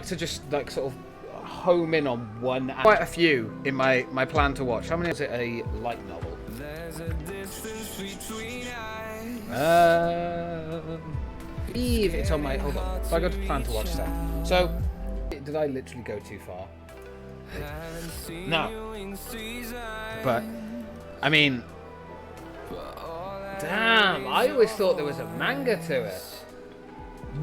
to just like sort of home in on one. Quite a few in my plan to watch. How many is it? A light novel. Eve, it's on my. Hold on. So I got to plan to watch that. So, did I literally go too far? No. But, I mean, damn, I always thought there was a manga to it.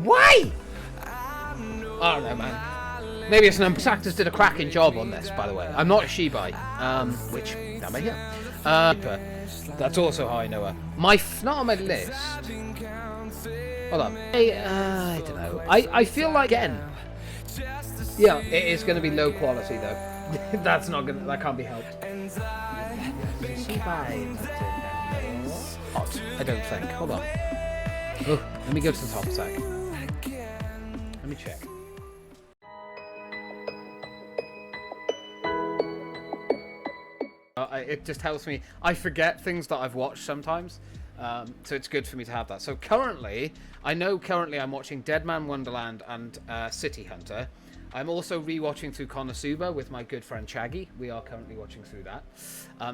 Why? I don't know, man. Maybe it's an actors did a cracking job on this, by the way. I'm not a Shibai, which, damn it, yeah. But that's also how I know her. Not on my list. Hold on. I don't know. I feel like, again, yeah, it is going to be low quality, though. That's not gonna. That can't be helped. Shibai. Hot. I don't think. Hold on. Oh, let me go to the top a sec. Let me check. It just helps me. I forget things that I've watched sometimes, so it's good for me to have that. So currently, I'm watching Dead Man Wonderland and City Hunter. I'm also rewatching through Konosuba with my good friend Chaggy. We are currently watching through that.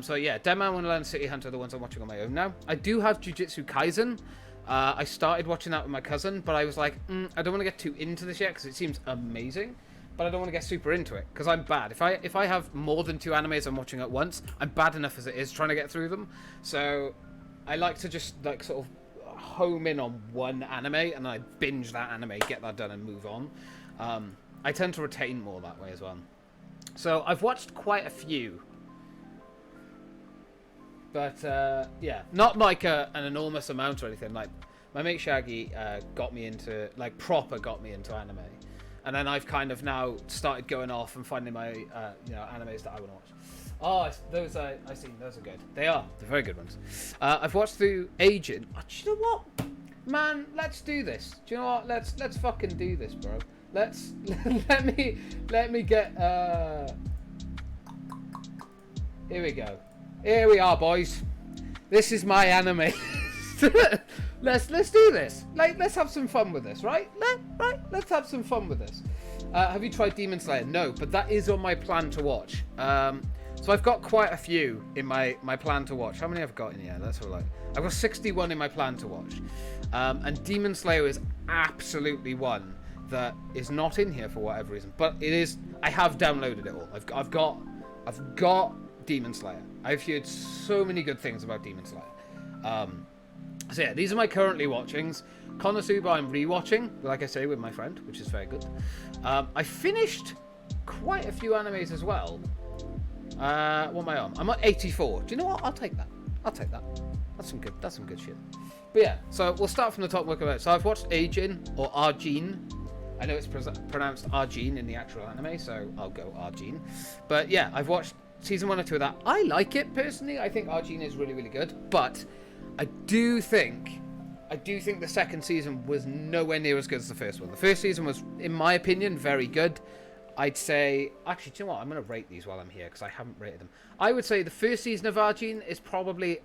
So yeah, Dead Man Wonderland and City Hunter are the ones I'm watching on my own now. I do have Jujutsu Kaisen. I started watching that with my cousin, but I was like, I don't want to get too into this yet because it seems amazing. But I don't want to get super into it because I'm bad. If I have more than 2 animes I'm watching at once, I'm bad enough as it is trying to get through them. So I like to just like sort of home in on one anime and I binge that anime, get that done, and move on. I tend to retain more that way as well. So I've watched quite a few, but yeah, not like an enormous amount or anything. Like my mate Shaggy got me into anime. And then I've kind of now started going off and finding my, animes that I want to watch. Oh, those I've seen. Those are good. They're very good ones. I've watched through Agent. Oh, do you know what, man? Let's do this. Do you know what? Let's fucking do this, bro. Let's let me get. Here we go. Here we are, boys. This is MyAnimeList. Let's do this. Like, let's have some fun with this, right? Let's have some fun with this. Have you tried Demon Slayer? No, but that is on my plan to watch. So I've got quite a few in my plan to watch. How many I've got in here? Let's have a look. I've got 61 in my plan to watch. And Demon Slayer is absolutely one that is not in here for whatever reason. But it is. I have downloaded it all. I've got Demon Slayer. I've heard so many good things about Demon Slayer. So yeah, these are my currently watchings. Konosuba I'm rewatching, like I say, with my friend, which is very good. I finished quite a few animes as well. What am I on? I'm at 84. Do you know what? I'll take that. That's some good shit. But yeah, so we'll start from the top. Work about. So I've watched Ajin or Arjin. I know it's pronounced Arjin in the actual anime, so I'll go Arjin. But yeah, I've watched season 1 or 2 of that. I like it personally. I think Arjin is really, really good, but I do think the second season was nowhere near as good as the first one. The first season was, in my opinion, very good. I'd say, actually, do you know what? I'm going to rate these while I'm here because I haven't rated them. I would say the first season of Arjin is probably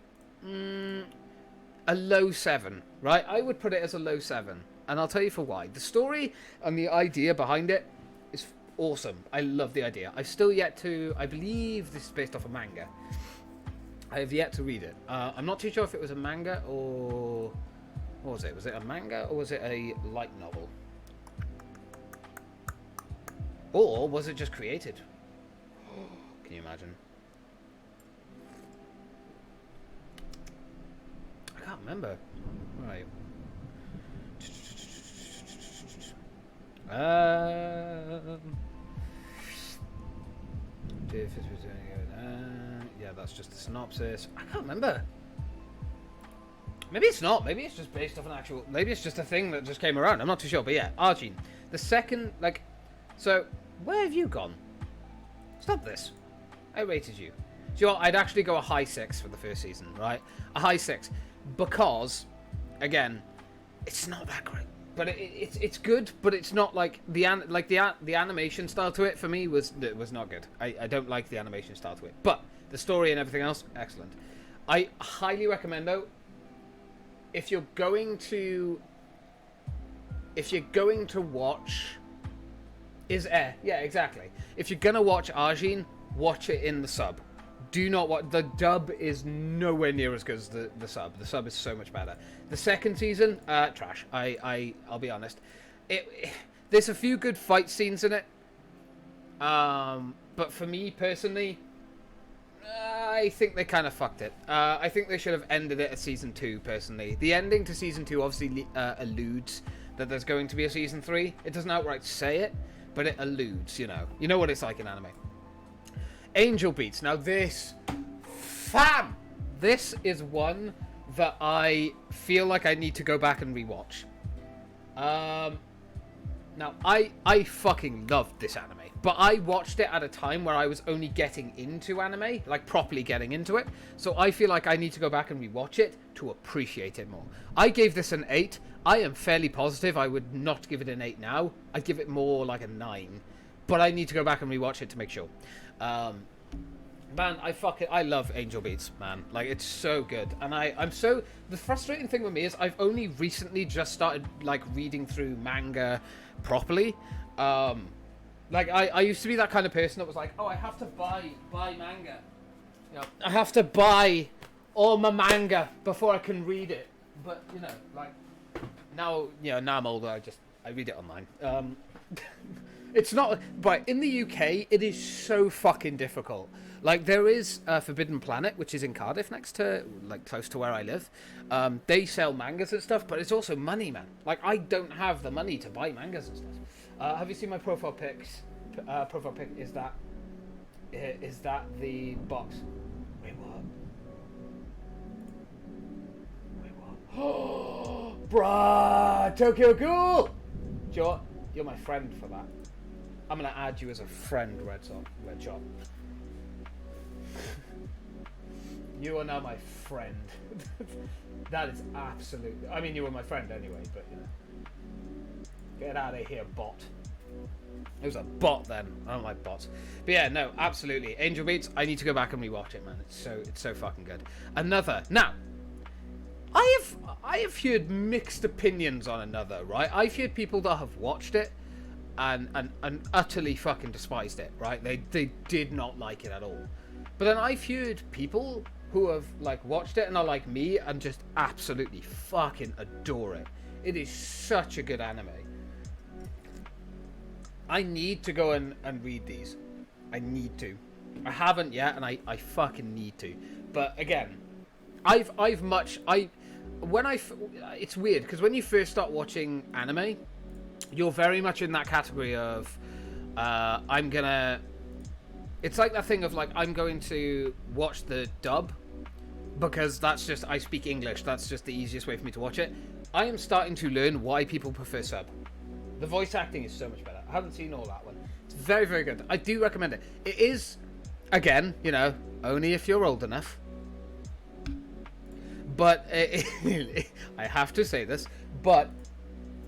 a low 7, right? I would put it as a low 7, and I'll tell you for why. The story and the idea behind it is awesome. I love the idea. I've still yet to, I believe this is based off a manga. I have yet to read it. I'm not too sure if it was a manga or... What was it? Was it a manga or was it a light novel? Or was it just created? Can you imagine? I can't remember. Right. Yeah, that's just the synopsis. I can't remember. Maybe it's not. Maybe it's just based off an actual... Maybe it's just a thing that just came around. I'm not too sure. But yeah, Arjin. The second... Like... So, where have you gone? Stop this. I rated you. Do you know what? I'd actually go a high 6 for the first season, right? A high 6. Because, again, it's not that great. But it's good, but it's not like... The animation style to it, for me, was not good. I don't like the animation style to it. But the story and everything else, excellent. I highly recommend, though, if you're going to watch Is air. Yeah, exactly. If you're gonna watch Arjun, watch it in the sub. Do not watch... The dub is nowhere near as good as the sub. The sub is so much better. The second season, trash. I'll be honest. There's a few good fight scenes in it. But for me, personally, I think they kind of fucked it. I think they should have ended it at Season 2, personally. The ending to Season 2 obviously alludes that there's going to be a Season 3. It doesn't outright say it, but it alludes, you know. You know what it's like in anime. Angel Beats. Now this... Fam! This is one that I feel like I need to go back and rewatch. Now, I fucking loved this anime. But I watched it at a time where I was only getting into anime, like properly getting into it. So I feel like I need to go back and rewatch it to appreciate it more. I gave this an 8. I am fairly positive I would not give it an 8 now. I'd give it more like a 9. But I need to go back and rewatch it to make sure. Man, I love Angel Beats, man. Like, it's so good. And the frustrating thing with me is I've only recently just started, like, reading through manga properly. Like, I used to be that kind of person that was like, oh, I have to buy manga. You know, I have to buy all my manga before I can read it. But, you know, like, now I'm older, I read it online. It's not, but in the UK, it is so fucking difficult. Like, there is Forbidden Planet, which is in Cardiff, next to, like, close to where I live. They sell mangas and stuff, but it's also money, man. Like, I don't have the money to buy mangas and stuff. Have you seen my profile pics? Profile pic is that the box? Wait, what? Oh, bruh, Tokyo Ghoul. You're my friend for that. I'm gonna add you as a friend, Red Shot. You are now my friend. That is absolutely... I mean, you were my friend anyway, but, you know. Get out of here, bot. It was a bot then. I don't like bots. But yeah, no, absolutely. Angel Beats, I need to go back and rewatch it, man. It's so fucking good. Another. Now, I have heard mixed opinions on Another, right? I've heard people that have watched it and utterly fucking despised it, right? They did not like it at all. But then I've heard people who have, like, watched it and are like me and just absolutely fucking adore it. It is such a good anime. I need to go and read these. I need to. I haven't yet, and I fucking need to. But again, it's weird because when you first start watching anime, you're very much in that category of it's like that thing of, like, I'm going to watch the dub because that's just, I speak English, that's just the easiest way for me to watch it. I am starting to learn why people prefer sub. The voice acting is so much better. I haven't seen all that one. It's very, very good. I do recommend it. It is, again, you know, only if you're old enough. But I have to say this. But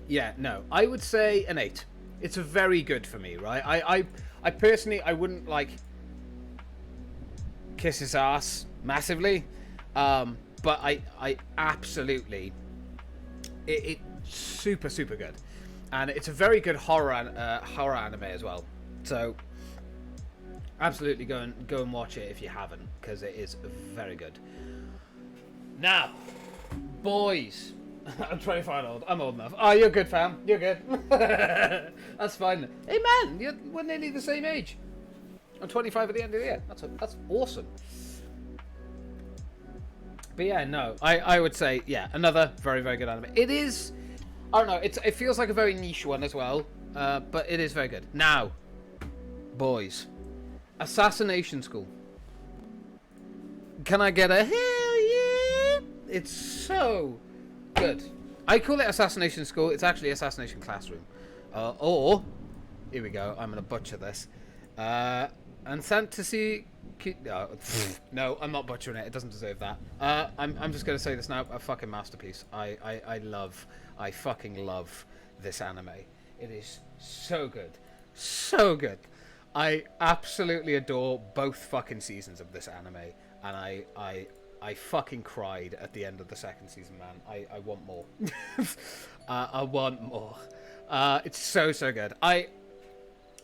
yeah, no, I would say an 8. It's a very good for me, right? I personally, I wouldn't, like, kiss his ass massively, but I absolutely, it's super good. And it's a very good horror anime as well. So absolutely go and watch it if you haven't, because it is very good. Now, boys, I'm 25 old. I'm old enough. Oh, you're good, fam. You're good. That's fine. Hey, man, we're nearly the same age. I'm 25 at the end of the year. That's awesome. But yeah, no, I would say, yeah, another very, very good anime. It is... I don't know, it feels like a very niche one as well, but it is very good. Now, boys, Assassination School. Can I get a hell yeah? It's so good. I call it Assassination School. It's actually Assassination Classroom. Or, here we go, I'm going to butcher this. And Fantasy... No, I'm not butchering it. It doesn't deserve that. I'm just going to say this now. A fucking masterpiece. I fucking love this anime. It is so good. So good. I absolutely adore both fucking seasons of this anime. And I fucking cried at the end of the second season, man. I want more. I want more. It's so good.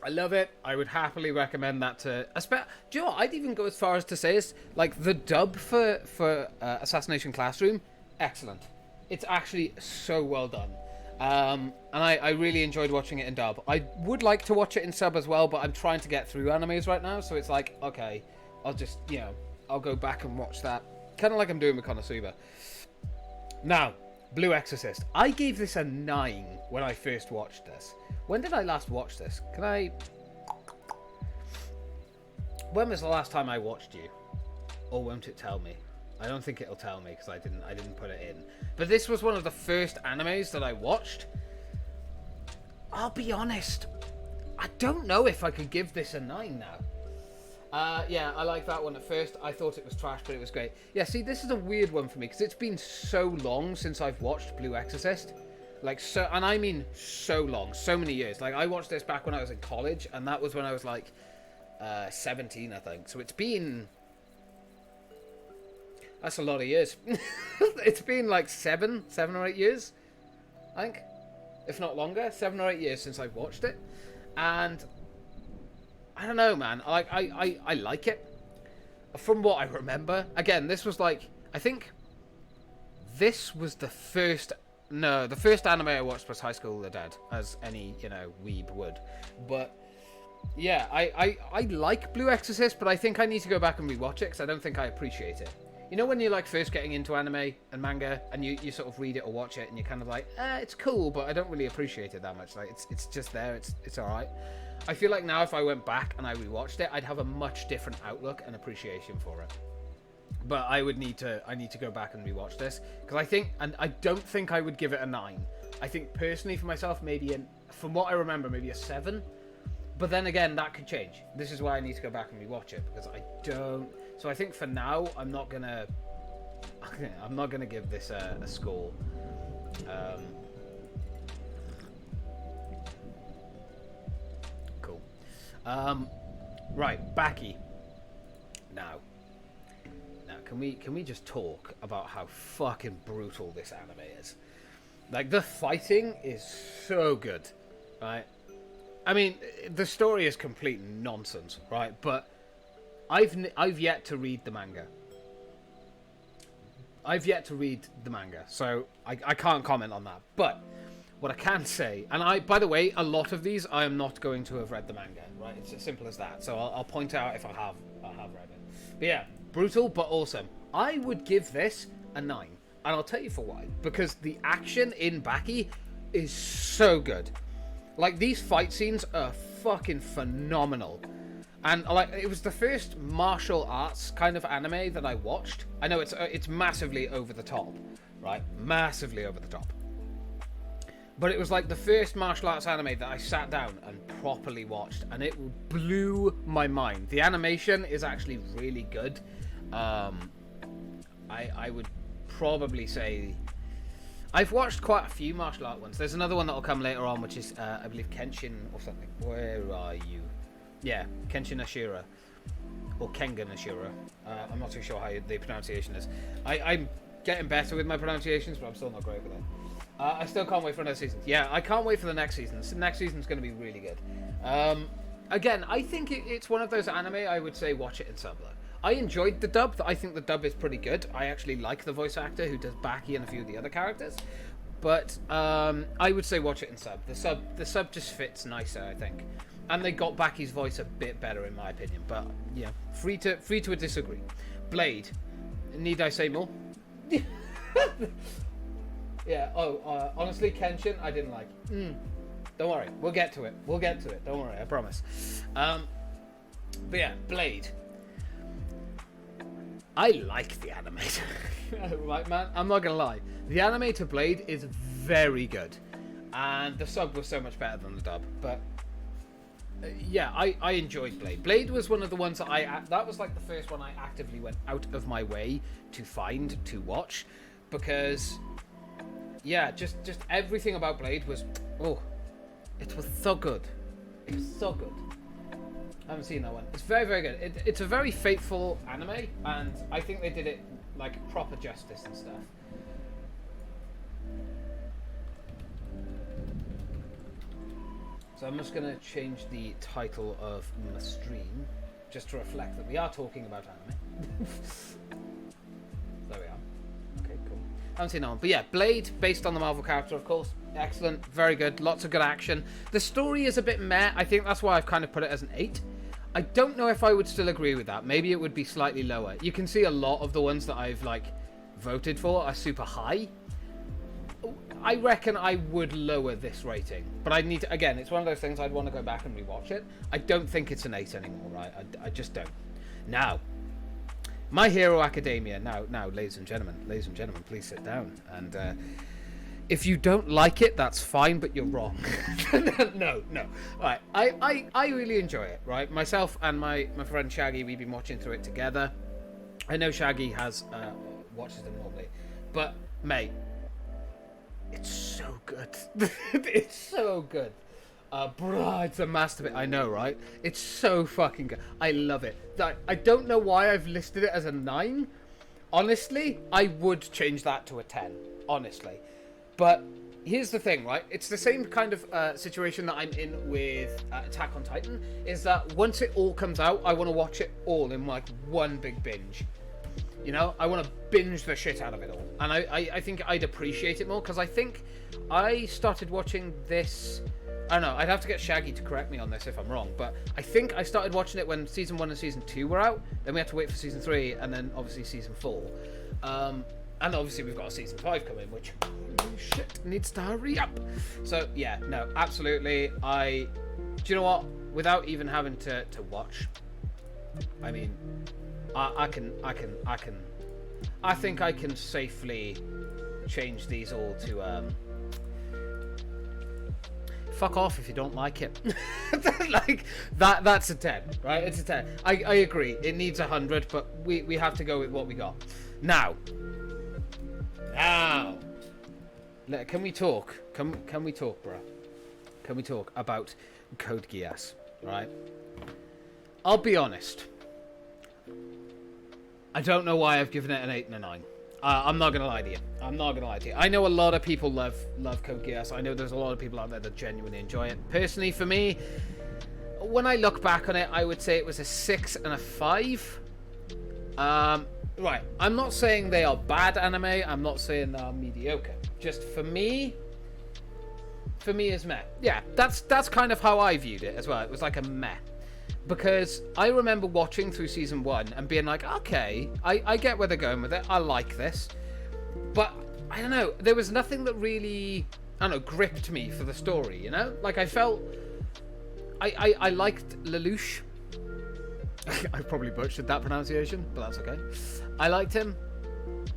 I love it. I would happily recommend that to... Do you know what? I'd even go as far as to say is, like, the dub for Assassination Classroom, excellent. It's actually so well done. And I really enjoyed watching it in dub. I would like to watch it in sub as well, but I'm trying to get through animes right now, so it's like, okay, I'll just, you know, I'll go back and watch that. Kind of like I'm doing with Konosuba. Now, Blue Exorcist. I gave this a 9 when I first watched this. When did I last watch this? When was the last time I watched you? Or won't it tell me? I don't think it'll tell me because I didn't put it in. But this was one of the first animes that I watched. I'll be honest, I don't know if I could give this a 9 now. Yeah, I like that one at first. I thought it was trash, but it was great. Yeah, see, this is a weird one for me because it's been so long since I've watched Blue Exorcist. Like, so, and I mean so long, so many years. Like, I watched this back when I was in college, and that was when I was like 17, I think. So it's been... That's a lot of years. It's been like 7 or 8 years, I think. If not longer, 7 or 8 years since I've watched it. And I don't know, man. I like it. From what I remember. Again, this was like, I think this was the first... No, the first anime I watched was High School of the Dead, as any, you know, weeb would. But yeah, I like Blue Exorcist, but I think I need to go back and rewatch it because I don't think I appreciate it. You know when you're like first getting into anime and manga and you sort of read it or watch it and you're kind of like, it's cool, but I don't really appreciate it that much. Like it's just there, it's alright. I feel like now if I went back and I rewatched it, I'd have a much different outlook and appreciation for it. But I need to go back and rewatch this because I think, and I don't think I would give it a 9. I think personally for myself, maybe from what I remember, maybe a 7. But then again, that could change. This is why I need to go back and rewatch it because I don't. So I think for now, I'm not gonna give this a score. Cool. Right, Baki. Now, can we just talk about how fucking brutal this anime is? Like, the fighting is so good, right? I mean, the story is complete nonsense, right? But I've yet to read the manga. So I can't comment on that. But what I can say, and by the way, a lot of these I am not going to have read the manga, right? It's as simple as that. So I'll point out if I have read it. But yeah, brutal but awesome. I would give this a 9, and I'll tell you for why. Because the action in Baki is so good. Like, these fight scenes are fucking phenomenal. And like, it was the first martial arts kind of anime that I watched. I know it's massively over the top, right? Massively over the top. But it was like the first martial arts anime that I sat down and properly watched, and it blew my mind. The animation is actually really good. I would probably say I've watched quite a few martial art ones. There's another one that'll come later on, which is I believe Kenshin or something. Where are you? Yeah, Kenshin Ashira or Kengan Ashira. I'm not too sure how the pronunciation is. I'm getting better with my pronunciations, but I'm still not great with it. I still can't wait for another season. Yeah, I can't wait for the next season. The next season's going to be really good. Again, I think it's one of those anime I would say watch it in sub. I enjoyed the dub. I think the dub is pretty good. I actually like the voice actor who does Baki and a few of the other characters. But I would say watch it in sub. The sub just fits nicer, I think. And they got Baki's voice a bit better in my opinion. But yeah, free to disagree. Blade. Need I say more? Yeah. Honestly, Kenshin, I didn't like. Don't worry, we'll get to it. Don't worry, I promise. But yeah, Blade. I like the anime. Right, man? I'm not gonna lie. The anime to Blade is very good, and the sub was so much better than the dub. But yeah, I enjoyed Blade. Blade was one of the ones that that was like the first one I actively went out of my way to find to watch, because yeah, just everything about Blade was it was so good. It was so good. I haven't seen that one. It's very, very good. It's a very faithful anime, and I think they did it like proper justice and stuff. So I'm just going to change the title of my stream just to reflect that we are talking about anime. There we are. Okay, cool. I haven't seen that one. But yeah, Blade, based on the Marvel character, of course. Excellent. Very good. Lots of good action. The story is a bit meh. I think that's why I've kind of put it as an 8. I don't know if I would still agree with that. Maybe it would be slightly lower. You can see a lot of the ones that I've, like, voted for are super high. I reckon I would lower this rating. But I need to, again, it's one of those things I'd want to go back and rewatch it. I don't think it's an 8 anymore, right? I just don't. Now, My Hero Academia. Now, ladies and gentlemen, please sit down. And if you don't like it, that's fine, but you're wrong. No. All right, I really enjoy it, right? Myself and my friend Shaggy, we've been watching through it together. I know Shaggy has watches them normally, but mate, it's so good. It's so good. Bruh, it's a masterpiece. I know, right? It's so fucking good. I love it. I don't know why I've listed it as a 9. Honestly, I would change that to a 10. Honestly. But here's the thing, right? It's the same kind of situation that I'm in with Attack on Titan. Is that once it all comes out, I want to watch it all in like one big binge. You know, I want to binge the shit out of it all. And I think I'd appreciate it more, because I think I started watching this... I don't know, I'd have to get Shaggy to correct me on this if I'm wrong, but I think I started watching it when Season 1 and Season 2 were out. Then we had to wait for Season 3, and then obviously Season 4. And obviously we've got a Season 5 coming, which, holy shit, needs to hurry up. So, yeah, no, absolutely. Do you know what? Without even having to watch, I mean... I think I can safely change these all to, fuck off if you don't like it. Like, that's a 10, right? It's a 10. I agree. It needs 100, but we have to go with what we got. Now. Can we talk? Can we talk, bruh? Can we talk about Code Geass, right? I'll be honest. I don't know why I've given it an 8 and a 9. I'm not gonna lie to you. I know a lot of people love Code Geass. I know there's a lot of people out there that genuinely enjoy it. Personally, for me, when I look back on it, I would say it was a 6 and a 5. Right. I'm not saying they are bad anime. I'm not saying they are mediocre. Just for me is meh. Yeah, that's kind of how I viewed it as well. It was like a meh. Because I remember watching through Season 1 and being like, okay, I get where they're going with it. I like this. But, I don't know, there was nothing that really, I don't know, gripped me for the story, you know? Like, I felt... I liked Lelouch. I probably butchered that pronunciation, but that's okay. I liked him.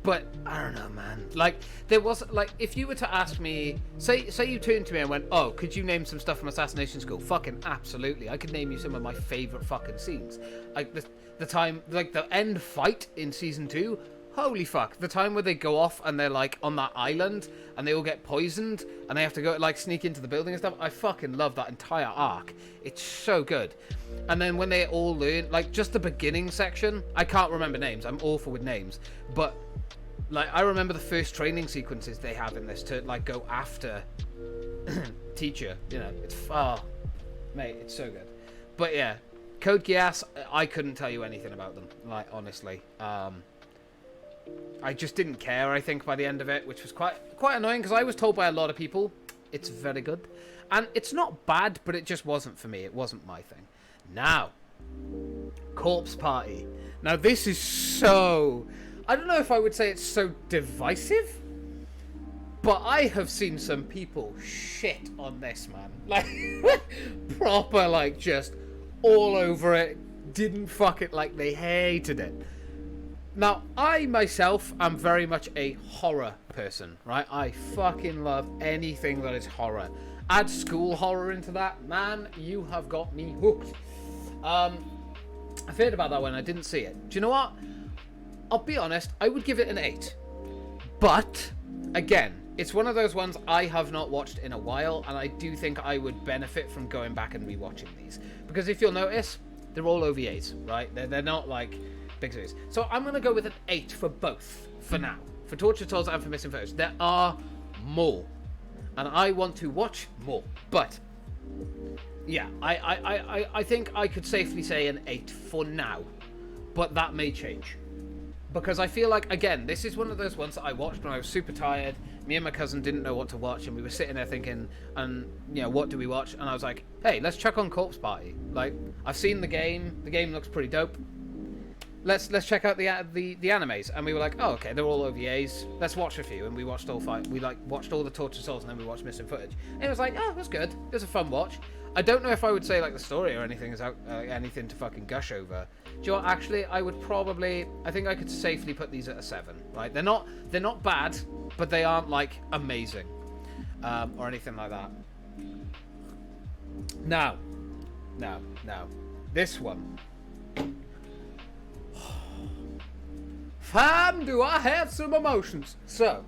But, I don't know, man. Like, there was, like, if you were to ask me, say you turned to me and went, oh, could you name some stuff from Assassination School? Fucking absolutely. I could name you some of my favourite fucking scenes. Like, the time, like, the end fight in Season 2, holy fuck. The time where they go off and they're, like, on that island and they all get poisoned and they have to go, like, sneak into the building and stuff. I fucking love that entire arc. It's so good. And then when they all learn, like, just the beginning section, I can't remember names. I'm awful with names. But... like, I remember the first training sequences they have in this to, like, go after Teacher. You know, it's far. Mate, it's so good. But, yeah, Code Geass, I couldn't tell you anything about them, like, honestly. I just didn't care, I think, by the end of it, which was quite annoying, because I was told by a lot of people it's very good. And it's not bad, but it just wasn't for me. It wasn't my thing. Now, Corpse Party. Now, this is so... I don't know if I would say it's so divisive, but I have seen some people shit on this, man. Like, proper, like, just all over it. Didn't fuck it, like, they hated it. Now, I myself am very much a horror person, right? I fucking love anything that is horror. Add school horror into that, man, you have got me hooked. I heard about that one, I didn't see it. Do you know what? I'll be honest, I would give it an 8. But, again, it's one of those ones I have not watched in a while, and I do think I would benefit from going back and rewatching these. Because if you'll notice, they're all OVAs, right? They're not, like, big series. So I'm going to go with an 8 for both, for now. For Tortured Souls and for Missing Photos. There are more. And I want to watch more. But, Yeah, I think I could safely say an 8 for now, but that may change. Because I feel like, again, this is one of those ones that I watched when I was super tired. Me and my cousin didn't know what to watch, and we were sitting there thinking, what do we watch? And I was like, hey, let's check on Corpse Party. Like, I've seen the game looks pretty dope. Let's check out the animes. And we were like, oh, okay, they're all OVAs. Let's watch a few. And we watched all 5. We watched all the Tortured Souls, and then we watched Missing Footage. And it was like, oh, it was good. It was a fun watch. I don't know if I would say like the story or anything is anything to fucking gush over. Do you know what? Actually, I think I could safely put these at a 7. Right? They're not bad, but they aren't like amazing, or anything like that. Now, this one. Fam, do I have some emotions? So,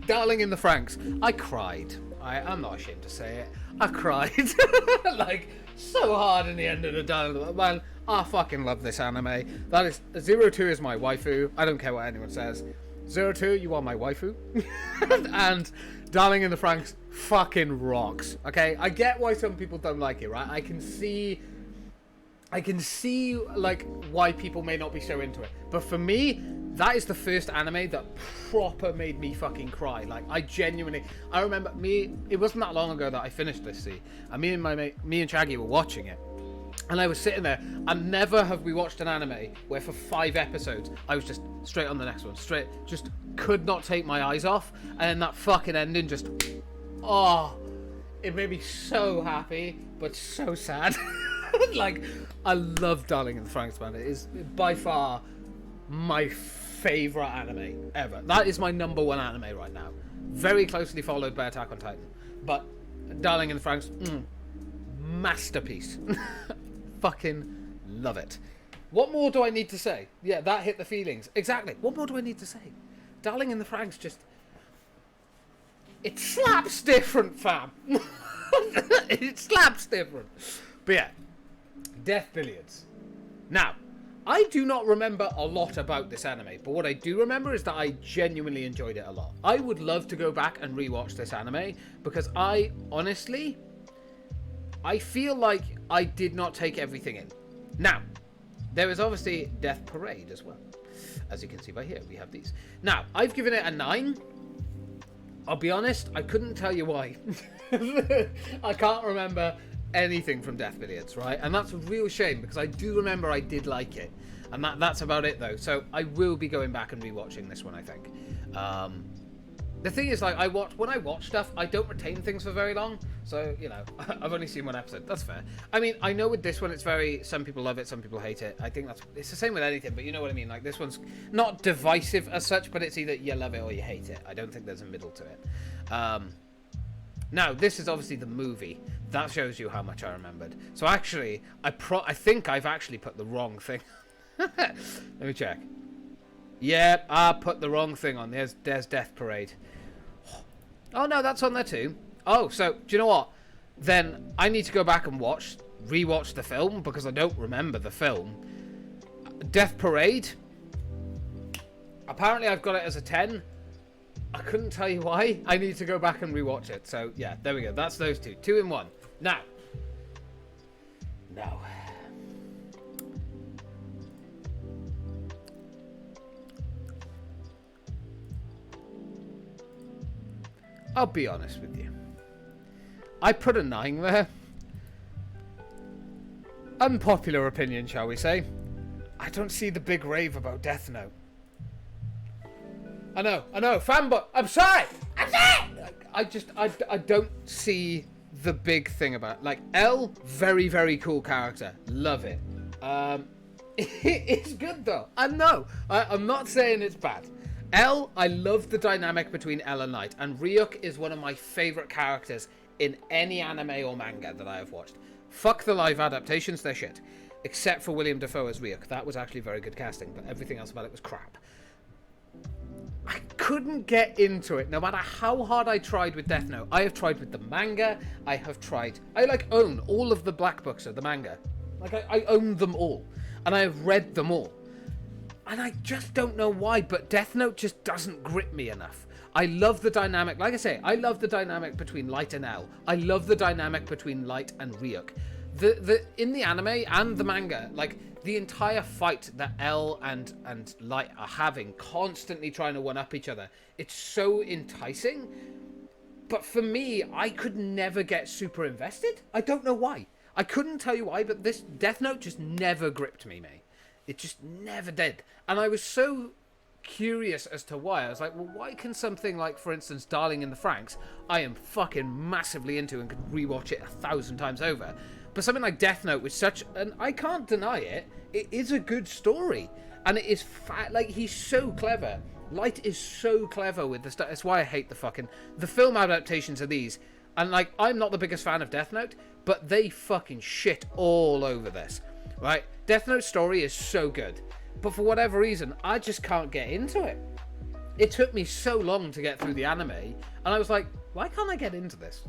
Darling in the Franxx, I cried. I'm not ashamed to say it. I cried. Like, so hard in the end of the Darling. Man, I fucking love this anime. That is, 02 is my waifu. I don't care what anyone says. 02, you are my waifu. And Darling in the Franxx fucking rocks. Okay, I get why some people don't like it, right? I can see like why people may not be so into it, but for me, that is the first anime that proper made me fucking cry. Like, I remember it wasn't that long ago that I finished this, and me and Chaggy were watching it, and I was sitting there, and never have we watched an anime where for 5 episodes I was just straight on the next one, just could not take my eyes off, and then that fucking ending just, it made me so happy, but so sad. Like, I love Darling in the Franxx, man. It is by far my favorite anime ever. That is my number 1 anime right now. Very closely followed by Attack on Titan. But Darling in the Franxx, masterpiece. Fucking love it. What more do I need to say? Yeah, that hit the feelings. Exactly. What more do I need to say? Darling in the Franxx just... It slaps different, fam. It slaps different. But yeah. Death Billiards. Now, I do not remember a lot about this anime, but what I do remember is that I genuinely enjoyed it a lot. I would love to go back and rewatch this anime, because I feel like I did not take everything in. Now, there is obviously Death Parade as well. As you can see by here, we have these. Now, I've given it a 9. I'll be honest, I couldn't tell you why. I can't remember anything from Death Billiards, right? And that's a real shame, because I do remember I did like it, and that's about it though. So I will be going back and rewatching this one, I think. The thing is, like, when I watch stuff, I don't retain things for very long, so, you know, I've only seen 1 episode. That's fair. I mean, I know with this one, it's some people love it, some people hate it. I think it's the same with anything, but you know what I mean. Like, this one's not divisive as such, but it's either you love it or you hate it. I don't think there's a middle to it. Now, this is obviously the movie. That shows you how much I remembered. So actually, I think I've actually put the wrong thing. Let me check. Yeah, I put the wrong thing on. There's Death Parade. Oh, no, that's on there too. Oh, so, do you know what? Then I need to go back and rewatch the film, because I don't remember the film. Death Parade. Apparently I've got it as a 10. I couldn't tell you why. I need to go back and rewatch it. So, yeah, there we go. That's those two. 2 in 1. Now. I'll be honest with you. I put a 9 there. Unpopular opinion, shall we say. I don't see the big rave about Death Note. I know, fanboy. I'm sorry. I don't see the big thing about it. Like, L, very, very cool character. Love it. It's good though. I know. I'm not saying it's bad. L, I love the dynamic between L and Light, and Ryuk is one of my favorite characters in any anime or manga that I have watched. Fuck the live adaptations, they're shit. Except for William Dafoe as Ryuk. That was actually very good casting, but everything else about it was crap. I couldn't get into it, no matter how hard I tried with Death Note. I have tried with the manga, I own all of the black books of the manga. Like, I own them all, and I have read them all. And I just don't know why, but Death Note just doesn't grip me enough. I love the dynamic. Like I say, I love the dynamic between Light and L. I love the dynamic between Light and Ryuk. In the anime and the manga, like the entire fight that L and Light are having, constantly trying to one up each other, it's so enticing. But for me, I could never get super invested. I don't know why. I couldn't tell you why, but this Death Note just never gripped me, mate. It just never did. And I was so curious as to why. I was like, well, why can something like, for instance, Darling in the Franxx, I am fucking massively into and could rewatch it 1,000 times over. But something like Death Note was such, and I can't deny it, it is a good story. And it is, like, he's so clever. Light is so clever with the stuff. That's why I hate the film adaptations of these. And, like, I'm not the biggest fan of Death Note, but they fucking shit all over this, right? Death Note's story is so good, but for whatever reason, I just can't get into it. It took me so long to get through the anime, and I was like, why can't I get into this?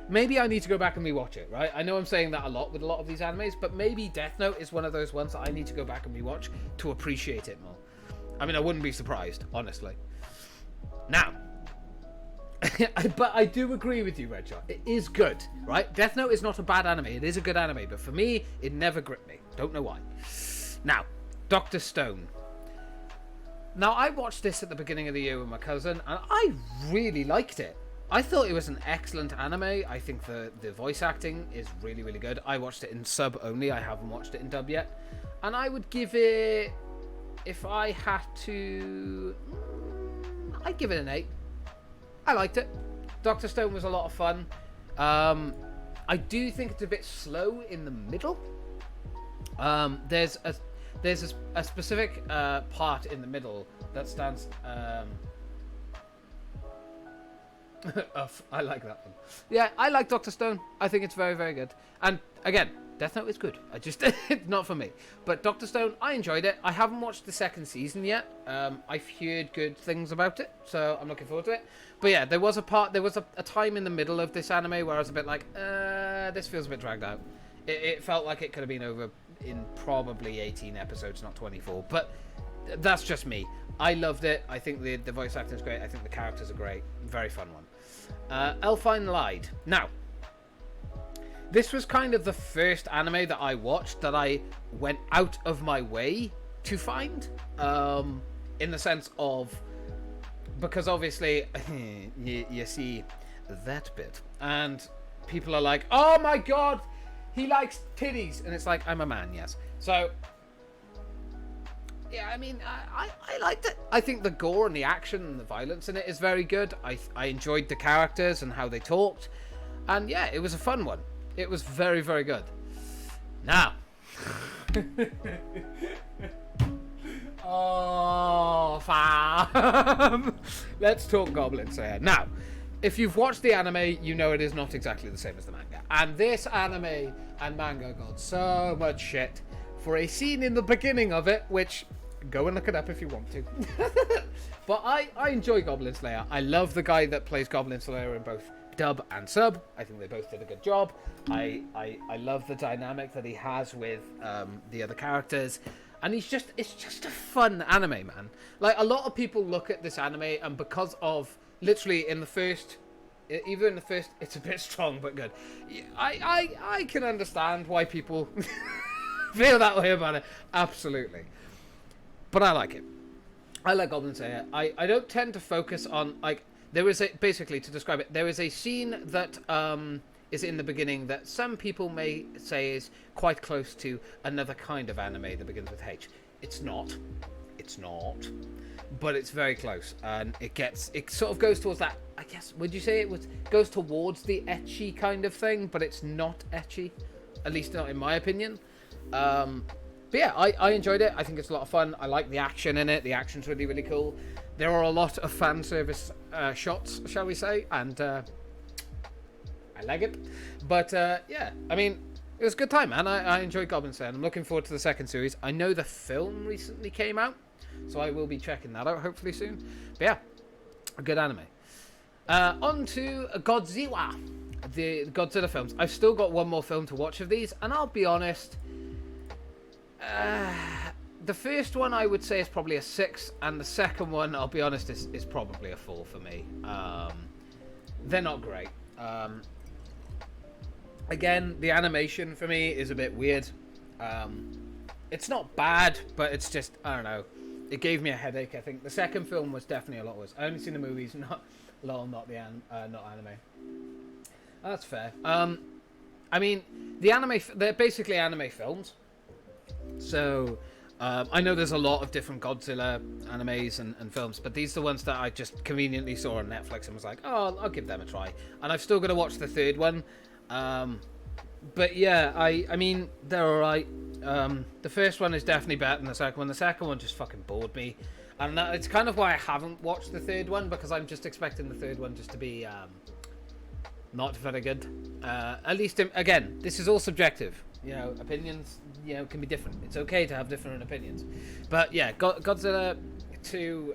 Maybe I need to go back and rewatch it, right? I know I'm saying that a lot with a lot of these animes, but maybe Death Note is one of those ones that I need to go back and rewatch to appreciate it more. I mean, I wouldn't be surprised, honestly. Now, but I do agree with you, Redshot. It is good, right? Death Note is not a bad anime. It is a good anime, but for me, it never gripped me. Don't know why. Now, Dr. Stone. Now, I watched this at the beginning of the year with my cousin, and I really liked it. I thought it was an excellent anime. I think the voice acting is really, really good. I watched it in sub only. I haven't watched it in dub yet. And I would give it... If I had to... I'd give it an 8. I liked it. Dr. Stone was a lot of fun. I do think it's a bit slow in the middle. There's a specific part in the middle that stands... I like that one. Yeah, I like Dr. Stone. I think it's very, very good. And again, Death Note is good. It's not for me. But Dr. Stone, I enjoyed it. I haven't watched the second season yet. I've heard good things about it, so I'm looking forward to it. But yeah, there was a time in the middle of this anime where I was a bit like, this feels a bit dragged out. It felt like it could have been over in probably 18 episodes, not 24. But that's just me. I loved it. I think the voice acting is great. I think the characters are great. Very fun one. Elfine Lied. Now, this was kind of the first anime that I watched that I went out of my way to find. In the sense of... Because obviously, you see that bit. And people are like, oh my god, he likes titties. And it's like, I'm a man, yes. So... Yeah, I mean, I liked it. I think the gore and the action and the violence in it is very good. I enjoyed the characters and how they talked. And yeah, it was a fun one. It was very, very good. Now. Oh, fam. Let's talk Goblin Slayer. Now, if you've watched the anime, you know it is not exactly the same as the manga. And this anime and manga got so much shit for a scene in the beginning of it, which... Go and look it up if you want to. But I enjoy Goblin Slayer. I love the guy that plays Goblin Slayer in both dub and sub. I think they both did a good job. I love the dynamic that he has with the other characters. And it's just a fun anime, man. Like, a lot of people look at this anime, and because of literally in the first, it's a bit strong but good. I can understand why people feel that way about it. Absolutely. But I like it. I like Goblin Slayer. I don't tend to focus on, like, there is a, basically to describe it, there is a scene that is in the beginning that some people may say is quite close to another kind of anime that begins with H. It's not. But it's very close. And it sort of goes towards that, I guess, would you say goes towards the ecchi kind of thing, but it's not ecchi. At least not in my opinion. But yeah, I enjoyed it. I think it's a lot of fun. I like the action in it. The action's really, really cool. There are a lot of fan service shots, shall we say, and I like it. But yeah, I mean, it was a good time, man. I enjoyed Goblin Slayer. I'm looking forward to the second series. I know the film recently came out, so I will be checking that out hopefully soon. But yeah, a good anime. On to Godzilla, the Godzilla films. I've still got one more film to watch of these, and I'll be honest... the first one I would say is probably a 6, and the second one, I'll be honest, is probably a 4 for me. They're not great. Again, the animation for me is a bit weird. It's not bad, but it's just, I don't know. It gave me a headache, I think. The second film was definitely a lot worse. I only seen the movies, not the anime. That's fair. I mean, they're basically anime films. So, I know there's a lot of different Godzilla animes and films, but these are the ones that I just conveniently saw on Netflix and was like, oh, I'll give them a try. And I've still got to watch the third one. But yeah, I mean, they're alright. The first one is definitely better than the second one. The second one just fucking bored me. And it's kind of why I haven't watched the third one, because I'm just expecting the third one just to be not very good. At least, again, this is all subjective. You know, opinions, you know, can be different. It's okay to have different opinions. But yeah, Godzilla 2,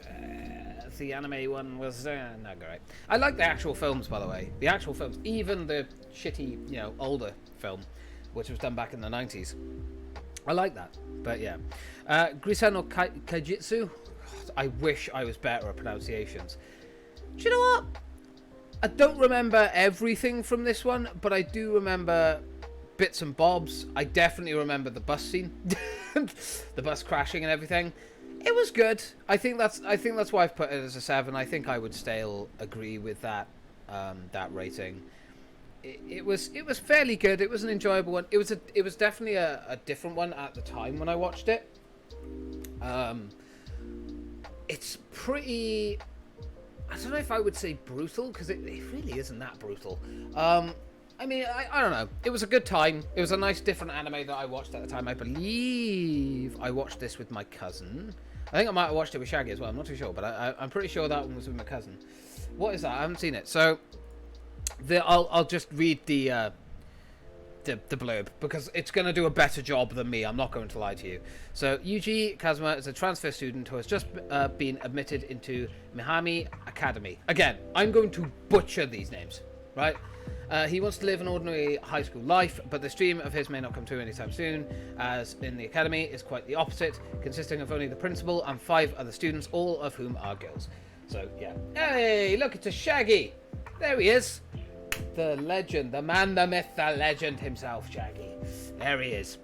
the anime one was not great. I like the actual films, by the way. The actual films, even the shitty, you know, older film, which was done back in the 90s. I like that. But yeah. Grisa no Kaijitsu. I wish I was better at pronunciations. Do you know what? I don't remember everything from this one, but I do remember bits and bobs. I definitely remember the bus scene, the bus crashing and everything. It was good. I think that's why I've put it as a 7. I think I would still agree with that rating. It was fairly good. It was an enjoyable one. It was definitely a different one at the time when I watched it. It's pretty, I don't know if I would say brutal, because it really isn't that brutal. I mean, I don't know. It was a good time. It was a nice different anime that I watched at the time. I believe I watched this with my cousin. I think I might have watched it with Shaggy as well. I'm not too sure, but I'm pretty sure that one was with my cousin. What is that? I haven't seen it. So I'll just read the blurb, because it's going to do a better job than me. I'm not going to lie to you. So Yuji Kazuma is a transfer student who has just been admitted into Mihami Academy. Again, I'm going to butcher these names, right? He wants to live an ordinary high school life, but this dream of his may not come true anytime soon, as in the academy is quite the opposite, consisting of only the principal and 5 other students, all of whom are girls. So, yeah. Hey, look, it's a Shaggy! There he is! The legend, the man, the myth, the legend himself, Shaggy. There he is.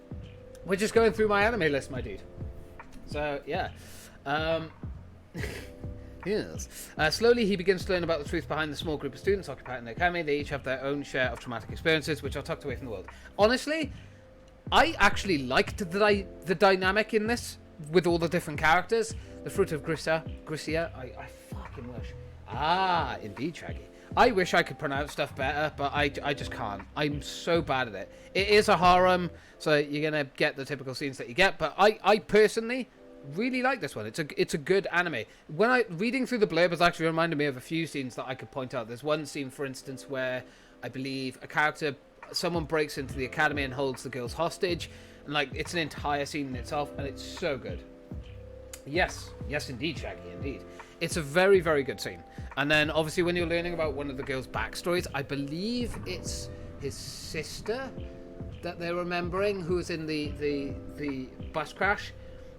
We're just going through my anime list, my dude. So, yeah. Yes. Slowly, he begins to learn about the truth behind the small group of students occupying the academy. They each have their own share of traumatic experiences, which are tucked away from the world. Honestly, I actually liked the dynamic in this, with all the different characters. The fruit of Grisia, I fucking wish. Ah, indeed, Shaggy. I wish I could pronounce stuff better, but I just can't. I'm so bad at it. It is a harem, so you're going to get the typical scenes that you get, but I personally really like this one. It's a good anime. When reading through the blurb has actually reminded me of a few scenes that I could point out. There's one scene, for instance, where I believe someone breaks into the academy and holds the girls hostage, and like it's an entire scene in itself, and it's so good. Yes indeed, Shaggy, indeed. It's a very, very good scene. And then obviously when you're learning about one of the girls' backstories, I believe it's his sister that they're remembering, who was in the bus crash.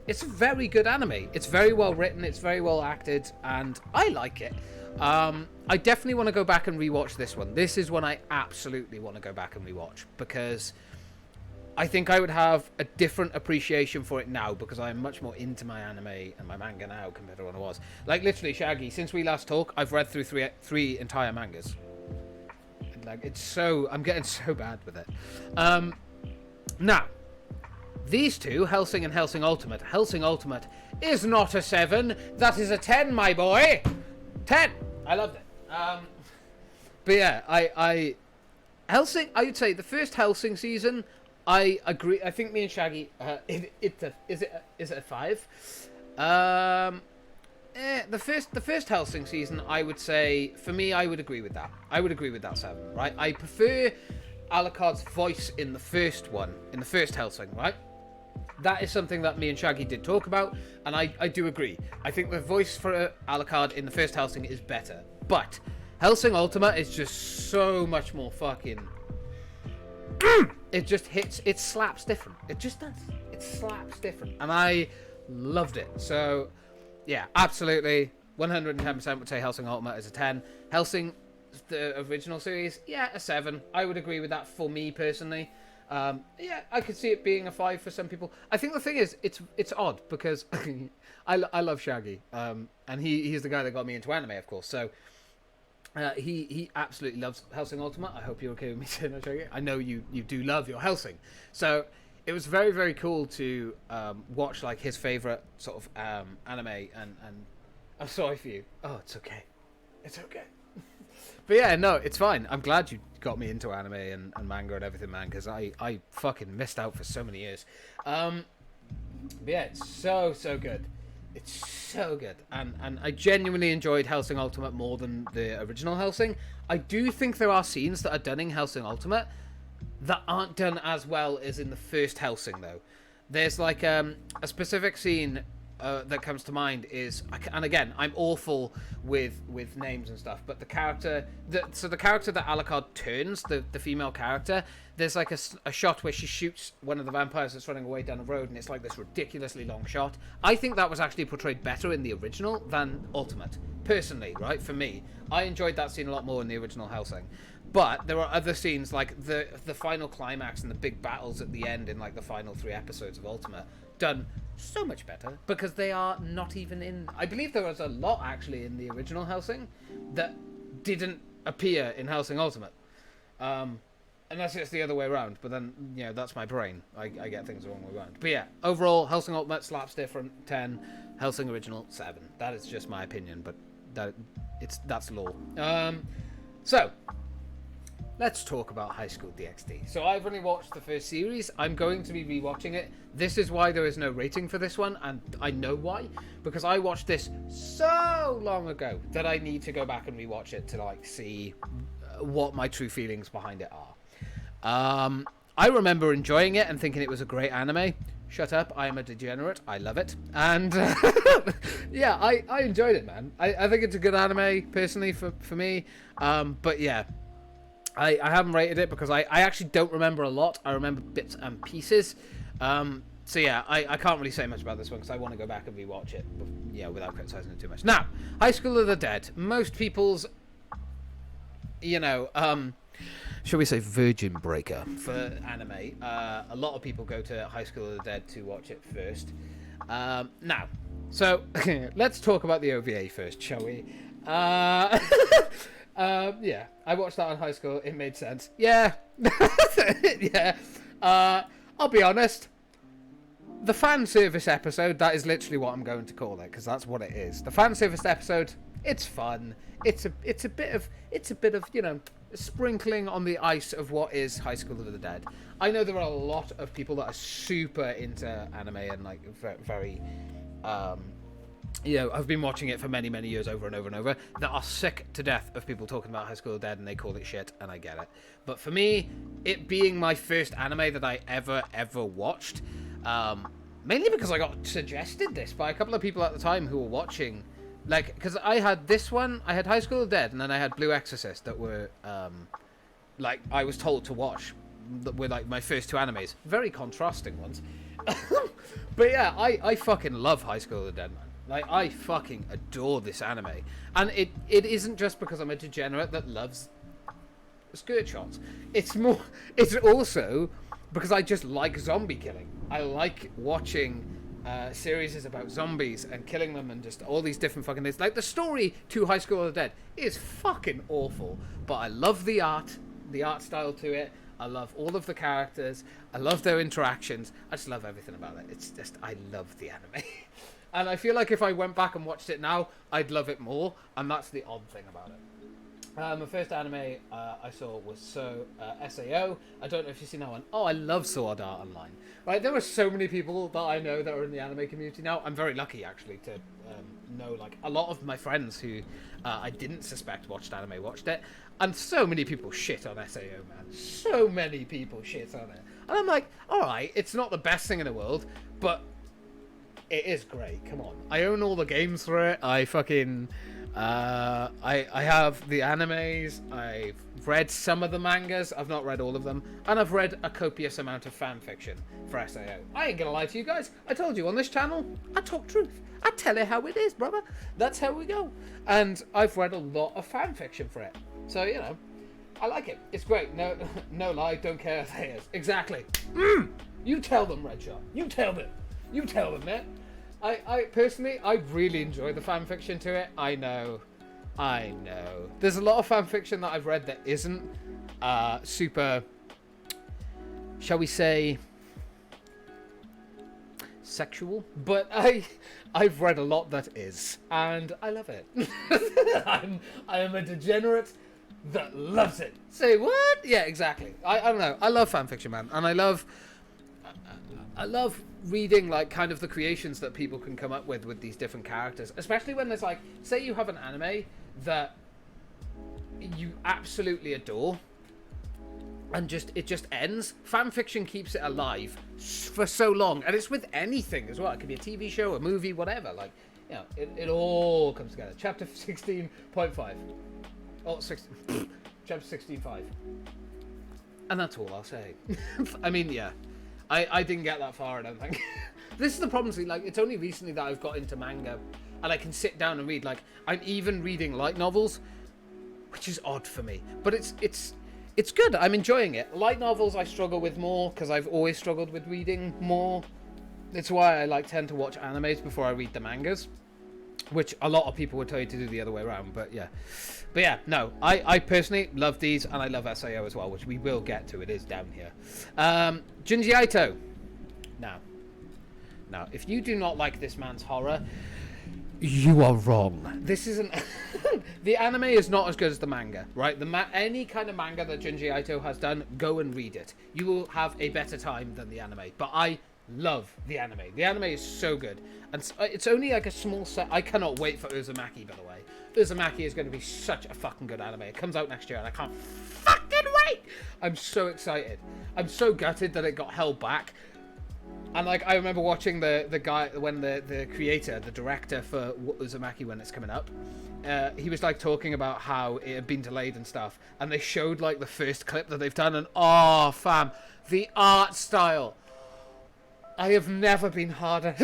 It's a very good anime. It's very well written, it's very well acted, and I like it. I definitely want to go back and rewatch this one. This is one I absolutely want to go back and rewatch, because I think I would have a different appreciation for it now, because I'm much more into my anime and my manga now compared to when I was. Like, literally, Shaggy, since we last talked, I've read through three entire mangas. Like, I'm getting so bad with it. Now, these two, Hellsing and Hellsing Ultimate. Hellsing Ultimate is not a 7. That is a 10, my boy. 10. I loved it. But yeah, Hellsing, I would say the first Hellsing season, I agree. I think me and Shaggy, is it a 5? The first Hellsing season, I would say, for me, I would agree with that. I would agree with that 7, right? I prefer Alucard's voice in the first one, in the first Hellsing, right? That is something that me and Shaggy did talk about, and I do agree. I think the voice for Alucard in the first Hellsing is better. But Hellsing Ultimate is just so much more fucking... It just hits, it slaps different. It just does. It slaps different. And I Loved it. So, yeah, absolutely. 110% would say Hellsing Ultimate is a 10. Hellsing, the original series, yeah, a 7. I would agree with that for me personally. Yeah, I could see it being a 5 for some people. I think the thing is, it's odd because I love Shaggy, and he's the guy that got me into anime, of course. So he absolutely loves Hellsing Ultimate. I hope you're okay with me saying that, Shaggy. I know you do love your Hellsing. So it was very, very cool to watch like his favorite sort of anime, and I'm sorry for you. Oh, it's okay. It's okay. But yeah, no, it's fine. I'm glad you got me into anime and manga and everything, man, because I fucking missed out for so many years. But yeah, it's so good. It's so good. And I genuinely enjoyed Hellsing Ultimate more than the original Hellsing. I do think there are scenes that are done in Hellsing Ultimate that aren't done as well as in the first Hellsing, though. There's like a specific scene that comes to mind is, and again, I'm awful with names and stuff, but the character that Alucard turns, the female character, there's like a shot where she shoots one of the vampires that's running away down the road, and it's like this ridiculously long shot. I think that was actually portrayed better in the original than Ultimate, personally, right? For me, I enjoyed that scene a lot more in the original Hellsing. But there are other scenes like the final climax and the big battles at the end in like the final 3 episodes of Ultimate, done so much better because they are not even in. I believe there was a lot actually in the original Hellsing that didn't appear in Hellsing Ultimate, unless it's the other way around. But then, you know, that's my brain. I get things the wrong way around. But yeah, overall, Hellsing Ultimate slaps different, 10. Hellsing Original, 7. That is just my opinion, but that's law. So let's talk about High School DxD. So I've only watched the first series. I'm going to be rewatching it. This is why there is no rating for this one, and I know why. Because I watched this so long ago that I need to go back and rewatch it to like see what my true feelings behind it are. I remember enjoying it and thinking it was a great anime. Shut up, I am a degenerate. I love it. And yeah, I enjoyed it, man. I think it's a good anime, personally, for me. But yeah, I haven't rated it because I actually don't remember a lot. I remember bits and pieces. So yeah, I can't really say much about this one because I want to go back and rewatch it, but, yeah, without criticizing it too much. Now, High School of the Dead. Most people's, you know, shall we say virgin breaker for anime. A lot of people go to High School of the Dead to watch it first. Now, so let's talk about the OVA first, shall we? Yeah, I watched that on high school. It made sense. Yeah. Yeah. I'll be honest. The fan service episode, that is literally what I'm going to call it, because that's what it is. The fan service episode, it's fun. It's a bit of, you know, sprinkling on the ice of what is High School of the Dead. I know there are a lot of people that are super into anime and like very you know, I've been watching it for many, many years over and over and over, that are sick to death of people talking about High School of the Dead, and they call it shit, and I get it. But for me, it being my first anime that I ever watched, mainly because I got suggested this by a couple of people at the time who were watching, like, because I had this one, I had High School of the Dead, and then I had Blue Exorcist that were, like, I was told to watch, that were, like, my first 2 animes. Very contrasting ones. But yeah, I fucking love High School of the Dead, man. Like, I fucking adore this anime. And it isn't just because I'm a degenerate that loves skirt shots. It's also because I just like zombie killing. I like watching series about zombies and killing them and just all these different fucking things. Like, the story to High School of the Dead is fucking awful. But I love the art style to it. I love all of the characters. I love their interactions. I just love everything about it. It's just, I love the anime. And I feel like if I went back and watched it now, I'd love it more. And that's the odd thing about it. The first anime I saw was SAO. I don't know if you've seen that one. Oh, I love Sword Art Online. Right, there are so many people that I know that are in the anime community now. I'm very lucky, actually, to know, like, a lot of my friends who I didn't suspect watched anime watched it. And so many people shit on SAO, man. So many people shit on it. And I'm like, alright, it's not the best thing in the world, but it is great. Come on, I own all the games for it. I fucking I have the animes. I've read some of the mangas. I've not read all of them, and I've read a copious amount of fan fiction for SAO. I ain't gonna lie to you guys. I told you on this channel, I talk truth. I tell it how it is, brother. That's how we go. And I've read a lot of fan fiction for it, so you know, I like it. It's great. No, no lie. Don't care if it is. Exactly. You tell them, Redshot. You tell them. You tell them, man. I personally, I really enjoy the fan fiction to it. I know. There's a lot of fan fiction that I've read that isn't super, shall we say, sexual, but I've read a lot that is, and I love it. I am a degenerate that loves it. Say what? Yeah, exactly. I don't know. I love fan fiction, man, and I love reading like kind of the creations that people can come up with these different characters, especially when there's like, say you have an anime that you absolutely adore and it just ends. Fan fiction keeps it alive for so long, and it's with anything as well. It could be a TV show, a movie, whatever. Like, you know, it all comes together. Chapter 16.5. Oh, chapter 16.5. And that's all I'll say. I mean, yeah. I didn't get that far, I don't think. This is the problem, see, like, it's only recently that I've got into manga, and I can sit down and read. Like, I'm even reading light novels, which is odd for me. But it's good. I'm enjoying it. Light novels I struggle with more, because I've always struggled with reading more. It's why I tend to watch animes before I read the mangas, which a lot of people would tell you to do the other way around, but yeah. But yeah, no, I personally love these, and I love SAO as well, which we will get to. It is down here. Junji Ito. Now, if you do not like this man's horror, you are wrong. This isn't... The anime is not as good as the manga, right? Any kind of manga that Junji Ito has done, go and read it. You will have a better time than the anime. But I love the anime. The anime is so good. And it's only like a small set. I cannot wait for Uzumaki, by the way. Uzumaki is going to be such a fucking good anime. It comes out next year and I can't fucking wait. I'm so excited. I'm so gutted that it got held back. And like, I remember watching the guy, when the creator, the director for Uzumaki, when it's coming up, he was like talking about how it had been delayed and stuff. And they showed like the first clip that they've done, and oh fam, the art style. I have never been harder.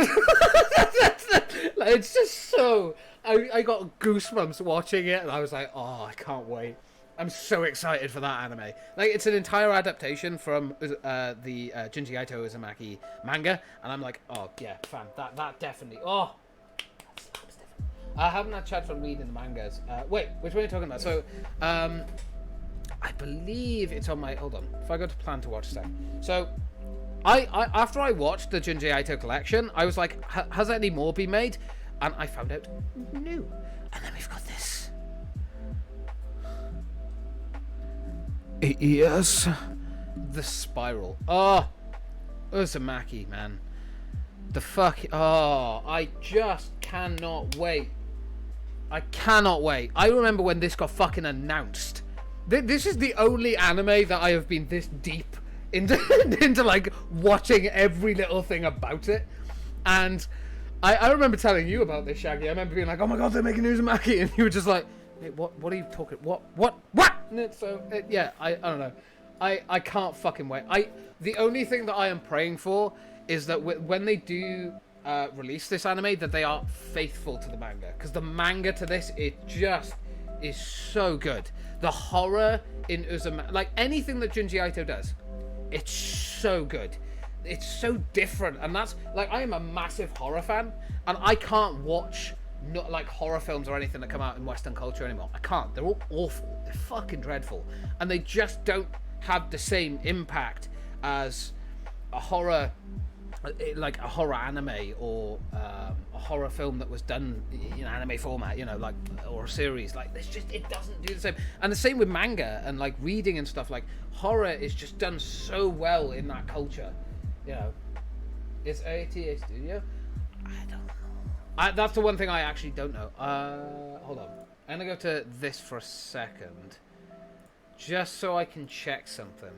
Like, it's just so... I got goosebumps watching it, and I was like, oh, I can't wait. I'm so excited for that anime. Like, it's an entire adaptation from the Junji Ito Uzumaki manga, and I'm like, oh, yeah, fam, that definitely... Oh, that slaps different. I haven't had a chance from reading the mangas. Wait, which one are you talking about? So, I believe it's on my... Hold on. If I go to plan to watch then. So... I after I watched the Junji Ito collection, I was like, has any more been made? And I found out no. And then we've got this. 8 years. The Spiral. Oh, Uzumaki, man. The fuck. Oh, I just cannot wait. I cannot wait. I remember when this got fucking announced. This is the only anime that I have been this deep into like watching every little thing about it. And I remember telling you about this, Shaggy. I remember being like, oh my god, they're making Uzumaki, and you were just like, hey, what are you talking, what? And so yeah, I don't know, I can't fucking wait. The only thing that I am praying for is that when they do release this anime, that they are faithful to the manga, because the manga to this, it just is so good. The horror in Uzumaki, like anything that Junji Ito does, it's so good. It's so different, and that's like, I am a massive horror fan, and I can't watch not like horror films or anything that come out in Western culture anymore. I can't. They're all awful. They're fucking dreadful, and they just don't have the same impact as a horror, like a horror anime or a horror film that was done in anime format, you know, like, or a series. Like, it's just, it doesn't do the same. And the same with manga and like reading and stuff. Like, horror is just done so well in that culture, you know. Is ATA Studio? I don't know. That's the one thing I actually don't know. Hold on, I'm gonna go to this for a second, just so I can check something.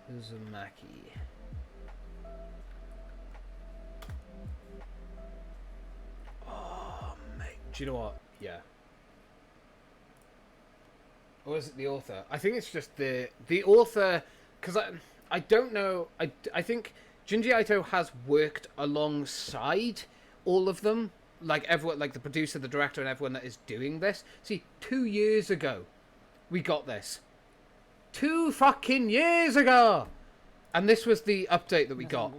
Uzumaki. Do you know what? Yeah. Or is it the author? I think it's just the author, because I don't know. I think Junji Ito has worked alongside all of them, like everyone, like the producer, the director, and everyone that is doing this. See, 2 years ago, we got this. 2 fucking years ago, and this was the update that we got. So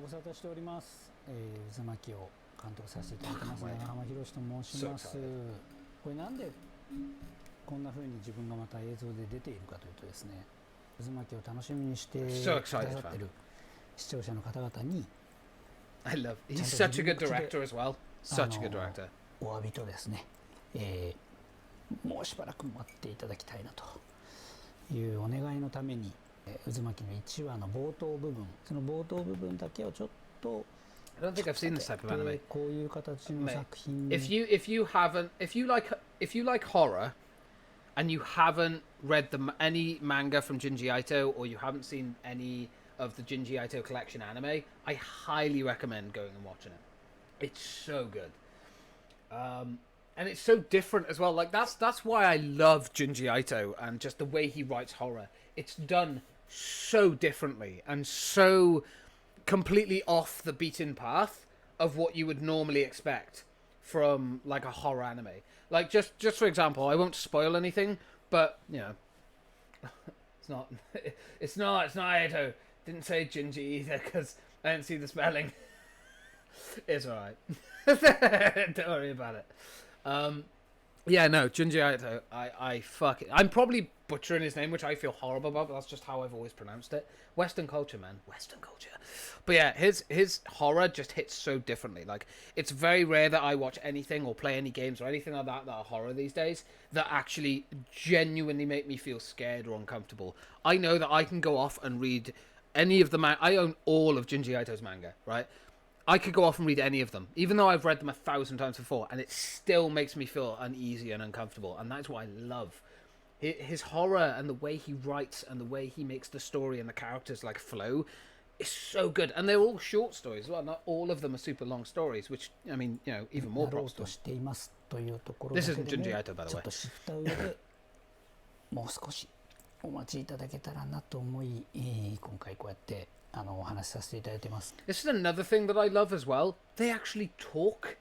excited for him. I love. He's such a good director as well. Such a good director. お詫びとですね、もうしばらく待っていただきたいなというお願いのために、渦巻きの1話の冒頭部分、その冒頭部分だけをちょっと I don't think I've seen this type of anime. こういう形の作品 if you like horror and you haven't read any manga from Junji Ito, or you haven't seen any of the Junji Ito collection anime, I highly recommend going and watching it. It's so good. And it's so different as well. Like that's why I love Junji Ito and just the way he writes horror. It's done so differently and so completely off the beaten path of what you would normally expect from like a horror anime. Like just for example, I won't spoil anything, but you know, it's not Ito. Didn't say Junji either because I didn't see the spelling. It's alright. Don't worry about it. Yeah, no, Junji Ito, I'm probably butchering his name, which I feel horrible about, but that's just how I've always pronounced it. Western culture, man. Western culture. But yeah, his horror just hits so differently. Like, it's very rare that I watch anything or play any games or anything like that are horror these days that actually genuinely make me feel scared or uncomfortable. I know that I can go off and read any of the I own all of Junji Ito's manga, right? I could go off and read any of them, even though I've read them 1,000 times before, and it still makes me feel uneasy and uncomfortable, and that's what I love. His horror and the way he writes and the way he makes the story and the characters like flow is so good, and they're all short stories as well. Not all of them are super long stories, which, I mean, you know, even more props to him. This isn't Junji Ito, by the way. もう少しお待ちいただけたらなと思い、今回こうやってお話しさせていただいてます。 This is another thing that I love as well. They actually talk.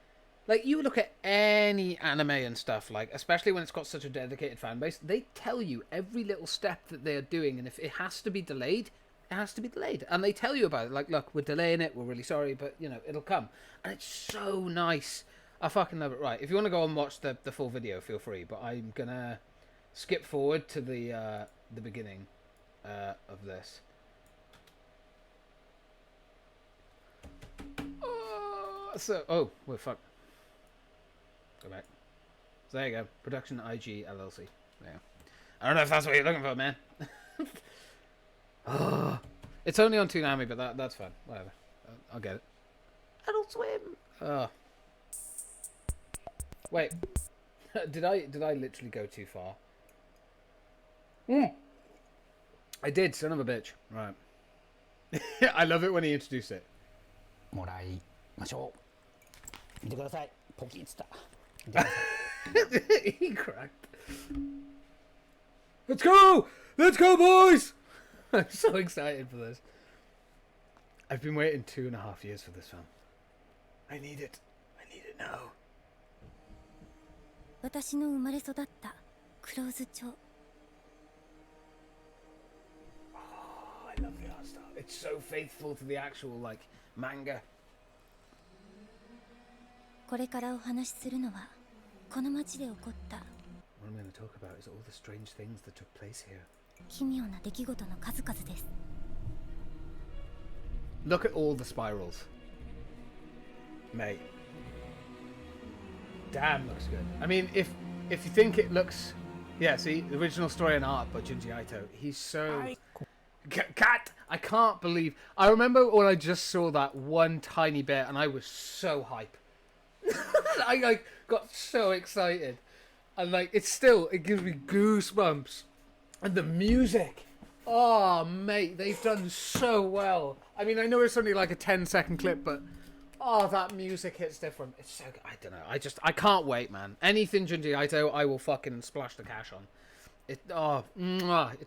Like, you look at any anime and stuff, like, especially when it's got such a dedicated fan base, they tell you every little step that they're doing, and if it has to be delayed, it has to be delayed. And they tell you about it, like, look, we're delaying it, we're really sorry, but, you know, it'll come. And it's so nice. I fucking love it. Right, if you want to go and watch the full video, feel free, but I'm gonna skip forward to the beginning of this. Oh, well, fuck. Go back. So there you go. Production IG LLC. There. I don't know if that's what you're looking for, man. Oh, it's only on Toonami, but that's fine. Whatever. I'll get it. Adult Swim. Oh. Wait. Did I literally go too far? I did, son of a bitch. Right. I love it when he introduced it. もらいましょう。見てください。ポキッつった。He cracked. Let's go! Let's go, boys! I'm so excited for this. I've been waiting 2.5 years for this film. I need it. I need it now. 私の生まれ育ったクローズ町。 Oh, I love the art style. It's so faithful to the actual, like, manga. これからお話しするのはこの町で起こった What I'm going to talk about is all the strange things that took place here. 奇妙な出来事の数々です。 Look at all the spirals. Mate. Damn, looks good. I mean, if you think it looks... Yeah, see, the original story and art by Junji Ito. He's so... Cat! I can't believe... I remember when I just saw that one tiny bit and I was so hype. I like got so excited. And like, it gives me goosebumps. And the music. Oh, mate, they've done so well. I mean, I know it's only like a 10-second clip, but Oh, that music hits different. It's so good. I don't know. I can't wait, man. Anything Junji Ito, I will fucking splash the cash on. It's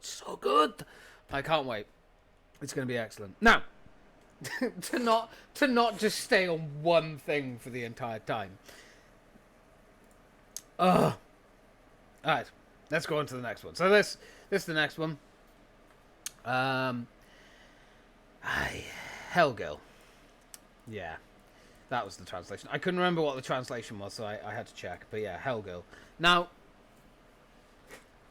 so good. I can't wait. It's going to be excellent. Now, to not just stay on one thing for the entire time. All right, let's go on to the next one. So this is the next one. Hellgirl. Yeah, that was the translation. I couldn't remember what the translation was, so I had to check. But yeah, Hellgirl. Now,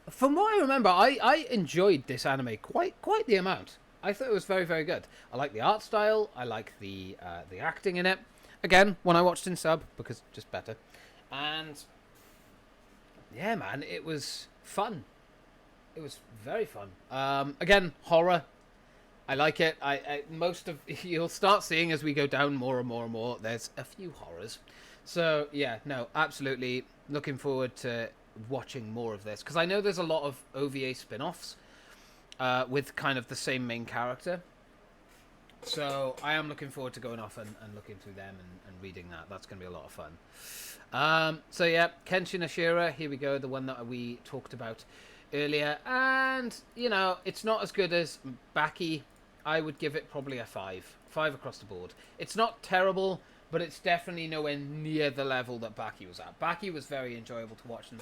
from what I remember, I enjoyed this anime quite the amount. I thought it was very, very good. I like the art style. I like the acting in it. Again, when I watched in sub, because just better. And yeah, man, it was fun. It was very fun. Again, horror. I like it. You'll start seeing as we go down more and more and more. There's a few horrors. So yeah, no, absolutely looking forward to watching more of this, because I know there's a lot of OVA spin-offs with kind of the same main character. So I am looking forward to going off and looking through them and reading that. That's going to be a lot of fun. So yeah, Kenshin Ashira, here we go, the one that we talked about earlier. And, you know, it's not as good as Baki. I would give it probably a 5. 5 across the board. It's not terrible, but it's definitely nowhere near the level that Baki was at. Baki was very enjoyable to watch, and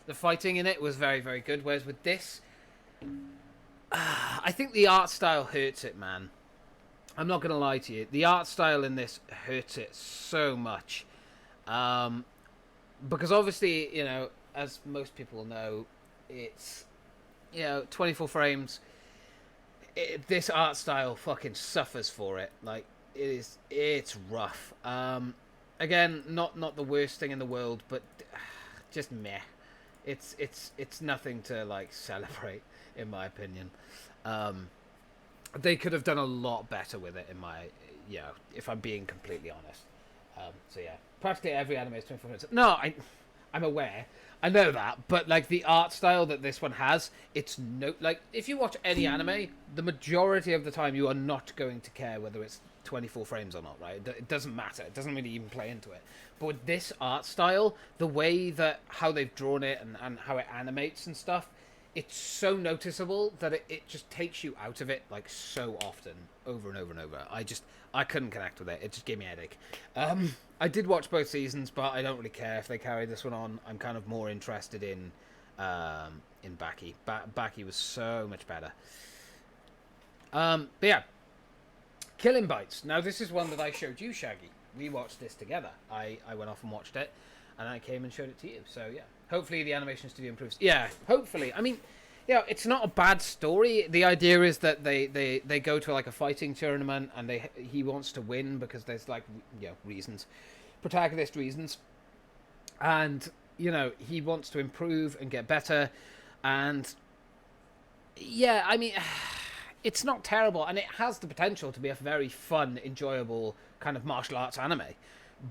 the fighting in it was very, very good. Whereas with this, I think the art style hurts it, man. I'm not going to lie to you. The art style in this hurts it so much. Because obviously, you know, as most people know, it's, you know, 24 frames. This art style fucking suffers for it. Like, it's rough. Again, not the worst thing in the world, but just meh. It's nothing to like celebrate, in my opinion. They could have done a lot better with it, if I'm being completely honest. So yeah, practically every anime is 24 minutes. No, I'm aware. I know that, but like the art style that this one has, it's like if you watch any anime, the majority of the time you are not going to care whether it's 24 frames or not, right? It doesn't matter. It doesn't really even play into it. But with this art style, the way that how they've drawn it and how it animates and stuff, it's so noticeable that it just takes you out of it like so often, over and over and over. I couldn't connect with it. It just gave me a headache. I did watch both seasons, but I don't really care if they carry this one on. I'm kind of more interested in Baki. Baki was so much better. But yeah, Killing Bites. Now this is one that I showed you, Shaggy. We watched this together. I went off and watched it, and I came and showed it to you. So yeah, hopefully the animation studio improves. Yeah, hopefully. I mean, yeah, it's not a bad story. The idea is that they go to like a fighting tournament, and he wants to win because there's like, you know, reasons, protagonist reasons, and you know he wants to improve and get better, and yeah, I mean, it's not terrible, and it has the potential to be a very fun, enjoyable kind of martial arts anime.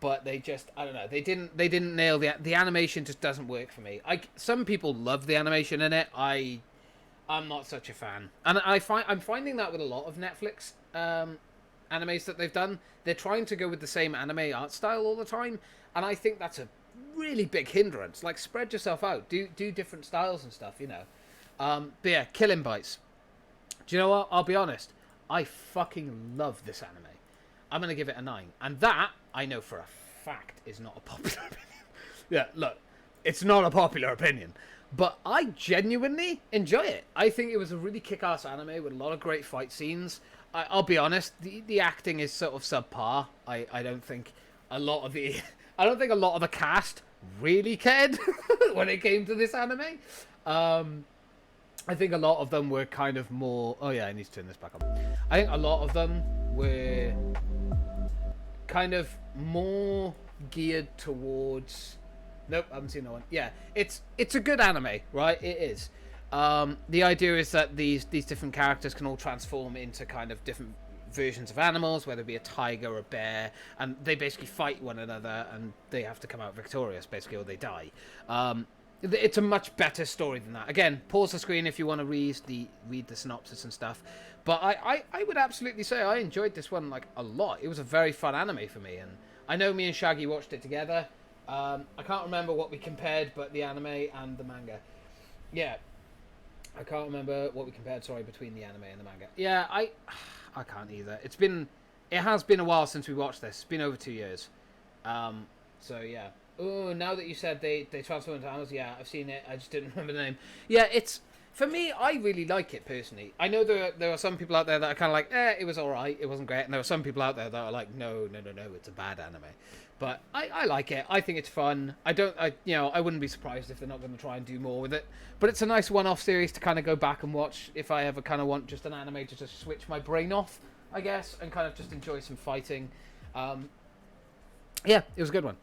But they just, I don't know, they didn't nail the animation. Just doesn't work for me. Some people love the animation in it. I'm not such a fan, and I'm finding that with a lot of Netflix animes that they've done. They're trying to go with the same anime art style all the time, and I think that's a really big hindrance. Like, spread yourself out, do different styles and stuff, you know. But yeah, Killing Bites. Do you know what? I'll be honest. I fucking love this anime. I'm going to give it a 9. And that, I know for a fact, is not a popular opinion. Yeah, look, it's not a popular opinion. But I genuinely enjoy it. I think it was a really kick-ass anime with a lot of great fight scenes. I'll be honest, the acting is sort of subpar. I don't think a lot of the... I don't think a lot of the cast really cared when it came to this anime. I think a lot of them were kind of more... Oh yeah, I need to turn this back on. I think a lot of them were kind of more geared towards... Nope, I haven't seen that one. Yeah, it's a good anime, right? It is. The idea is that these different characters can all transform into kind of different versions of animals, whether it be a tiger or a bear, and they basically fight one another, and they have to come out victorious, basically, or they die. It's a much better story than that. Again, pause the screen if you want to read the synopsis and stuff. But I would absolutely say I enjoyed this one like a lot. It was a very fun anime for me, and I know me and Shaggy watched it together. I can't remember what we compared, but the anime and the manga. Yeah, I can't remember what we compared. Sorry, between the anime and the manga. Yeah, I can't either. It has been a while since we watched this. It's been over 2 years. So yeah. Oh, now that you said they transform into animals, yeah, I've seen it. I just didn't remember the name. Yeah, it's for me. I really like it personally. I know there are some people out there that are kind of like, it was all right, it wasn't great, and there are some people out there that are like, no, it's a bad anime. But I like it. I think it's fun. I wouldn't be surprised if they're not going to try and do more with it. But it's a nice one-off series to kind of go back and watch if I ever kind of want just an anime to just switch my brain off, I guess, and kind of just enjoy some fighting. Yeah, it was a good one.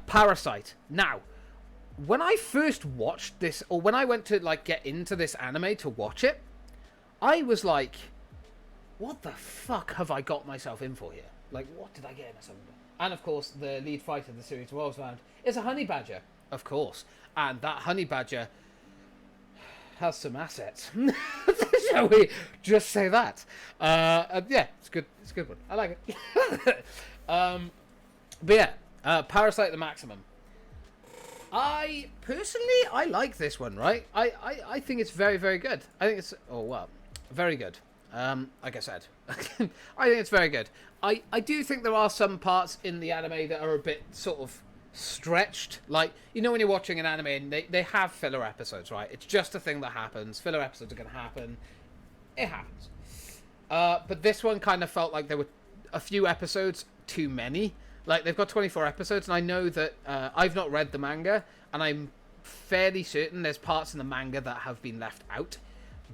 Parasite. Now, when I first watched this, or when I went to like get into this anime to watch it, I was like, what the fuck have I got myself in for here? Like, what did I get myself into? And of course, the lead fighter of the series revolves around is a honey badger, of course. And that honey badger has some assets. Shall we just say that? Yeah, it's good. It's a good one. I like it. But yeah, Parasite the Maximum. I like this one, right? I think it's very, very good. I think it's, very good. Like I said, I think it's very good. I do think there are some parts in the anime that are a bit sort of stretched. Like, you know when you're watching an anime and they have filler episodes, right? It's just a thing that happens. Filler episodes are going to happen. It happens. But this one kind of felt like there were a few episodes too many. Like, they've got 24 episodes, and I know that I've not read the manga, and I'm fairly certain there's parts in the manga that have been left out,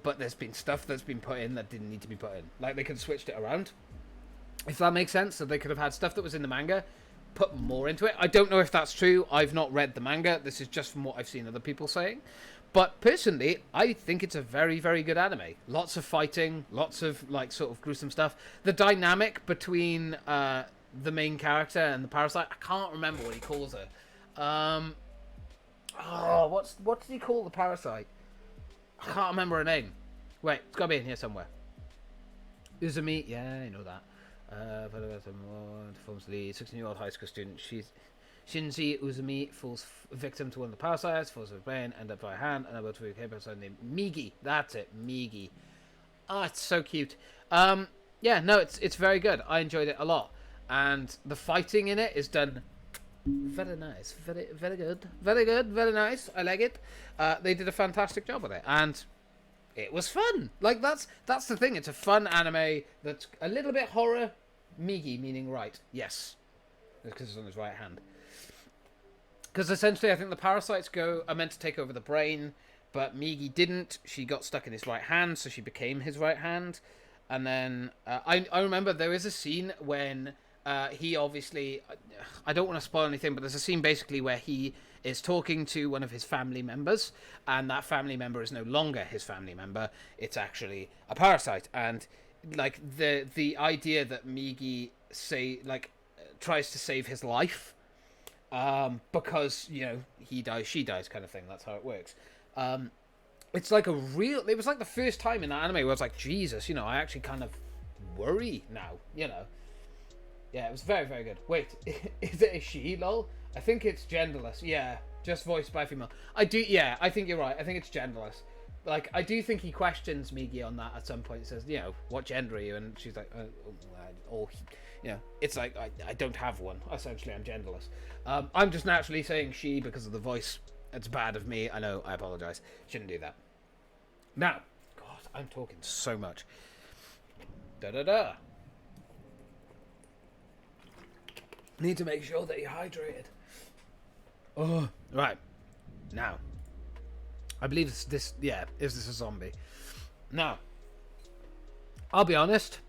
but there's been stuff that's been put in that didn't need to be put in. Like, they could have switched it around, if that makes sense. So they could have had stuff that was in the manga, put more into it. I don't know if that's true. I've not read the manga. This is just from what I've seen other people saying. But personally, I think it's a very, very good anime. Lots of fighting, lots of, like, sort of gruesome stuff. The dynamic between the main character and the parasite, I can't remember what he calls her. What did he call the parasite? I can't remember her name. Wait, it's got to be in here somewhere. Uzumi, yeah, I know that. Performs the 16-year-old high school student. Shinji Uzumi falls victim to one of the parasites, falls with brain, end up by hand, and about to be a person named Migi. That's it, Migi. Oh, it's so cute. Yeah, no, it's very good. I enjoyed it a lot. And the fighting in it is done very nice. Very, very good. Very good, very nice. I like it. They did a fantastic job with it. And it was fun. Like, that's the thing. It's a fun anime that's a little bit horror. Migi, meaning right. Yes. Because it's on his right hand. Because essentially, I think the parasites are meant to take over the brain, but Migi didn't. She got stuck in his right hand, so she became his right hand. And then I remember there is a scene when he obviously, I don't want to spoil anything, but there's a scene basically where he is talking to one of his family members, and that family member is no longer his family member. It's actually a parasite. And like the idea that Migi tries to save his life, because, you know, he dies, she dies kind of thing. That's how it works. It's like it was like the first time in that anime where I was like, Jesus, you know, I actually kind of worry now, you know. Yeah, it was very, very good. Wait, is it a she, lol? I think it's genderless. Yeah, just voiced by female. I think you're right. I think it's genderless. Like, I do think he questions Migi on that at some point. He says, you know, what gender are you? And she's like, you know, it's like, I don't have one. Essentially, I'm genderless. I'm just naturally saying she because of the voice. It's bad of me. I know, I apologize. Shouldn't do that. Now, God, I'm talking so much. Da-da-da. Need to make sure that you're hydrated. Oh, right. Now, I believe is this a zombie? Now, I'll be honest.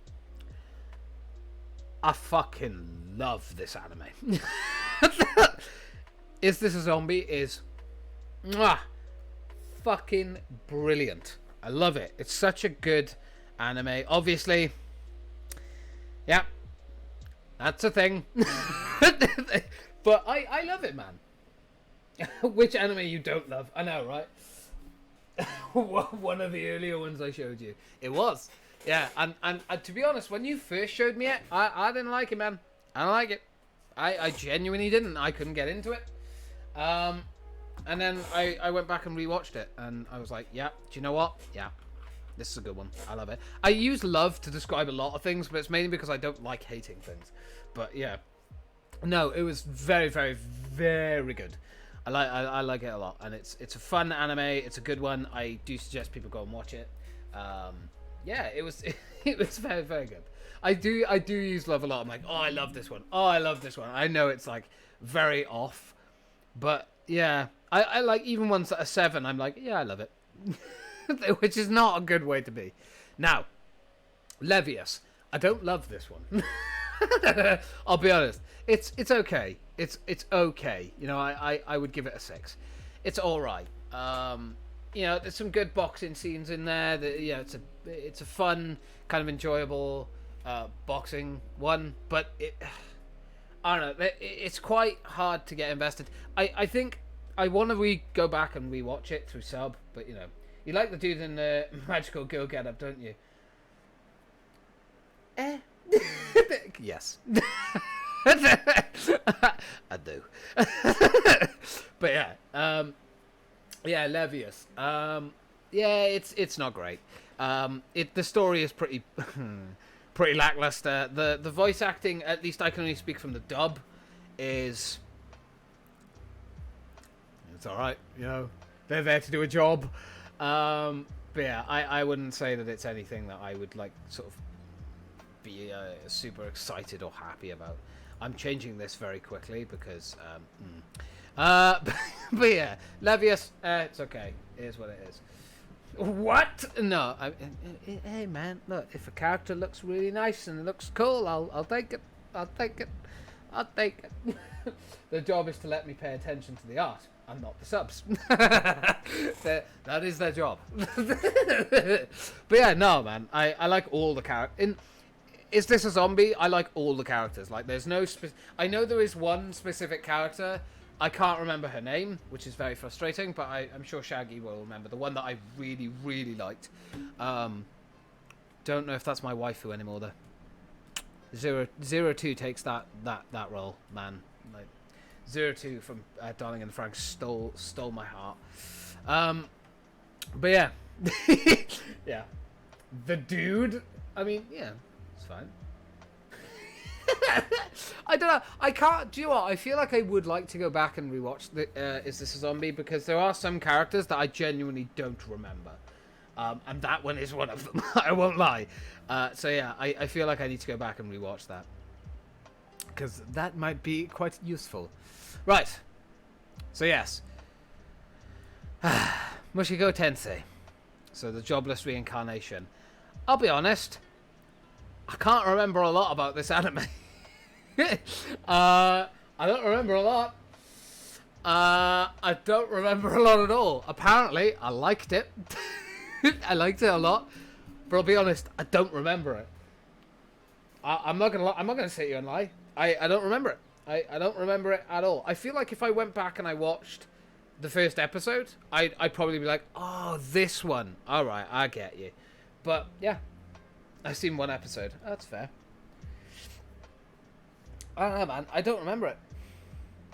I fucking love this anime. Is This a Zombie? Is fucking brilliant. I love it. It's such a good anime. Obviously, yeah, that's a thing. But I love it, man. Which anime you don't love? I know, right? One of the earlier ones I showed you. It was. Yeah, and to be honest, when you first showed me it, I didn't like it, man. I don't like it. I genuinely didn't. I couldn't get into it. And then I went back and rewatched it, and I was like, yeah, do you know what? Yeah, this is a good one. I love it. I use love to describe a lot of things, but it's mainly because I don't like hating things. But yeah. No, it was very, very, very good. I like it a lot, and it's a fun anime. It's a good one. I do suggest people go and watch it. Yeah, it was it was very, very good. I do use love a lot. I'm like, oh, I love this one. Oh, I love this one. I know it's like very off, but yeah, I like even ones that are 7. I'm like, yeah, I love it, which is not a good way to be. Now, Levius, I don't love this one. I'll be honest. It's okay. It's okay. You know, I would give it a 6. It's all right. You know, there's some good boxing scenes in there. Yeah, it's a fun, kind of enjoyable boxing one. But I don't know. It's quite hard to get invested. I think I want to go back and rewatch it through sub. But you know, you like the dude in the magical girl getup, don't you? Yes. I do. But yeah, yeah, Levius. Yeah, it's not great. The story is pretty pretty lackluster. The voice acting, at least I can only speak from the dub, it's all right. You know, they're there to do a job. But yeah, I wouldn't say that it's anything that I would like sort of be super excited or happy about. I'm changing this very quickly because but yeah, Levius, it's okay. It is what it is. What? No, hey man, look, if a character looks really nice and it looks cool, I'll take it. I'll take it. I'll take it. The job is to let me pay attention to the art and not the subs. That is their job. But yeah, no man, I like all the characters. Is this a zombie? I like all the characters. Like, there's no I know there is one specific character. I can't remember her name, which is very frustrating, but I'm sure Shaggy will remember. The one that I really, really liked. Don't know if that's my waifu anymore, though. 02 takes that role, man. Like, 02 from Darling and the Franxx stole my heart. But yeah. Yeah. The dude, I mean, yeah. Fine. I don't know. I can't. Do you know what? I feel like I would like to go back and rewatch Is This a Zombie? Because there are some characters that I genuinely don't remember, and that one is one of them. I won't lie. So yeah, I feel like I need to go back and rewatch that because that might be quite useful. Right. So yes, Mushiko Tensei. So the jobless reincarnation. I'll be honest. I can't remember a lot about this anime. I don't remember a lot. I don't remember a lot at all. Apparently, I liked it. I liked it a lot. But I'll be honest, I don't remember it. I'm not gonna sit here and lie. I don't remember it. I don't remember it at all. I feel like if I went back and I watched the first episode, I'd probably be like, oh, this one. All right, I get you. But yeah. I've seen one episode. Oh, that's fair. I don't know, man. I don't remember it.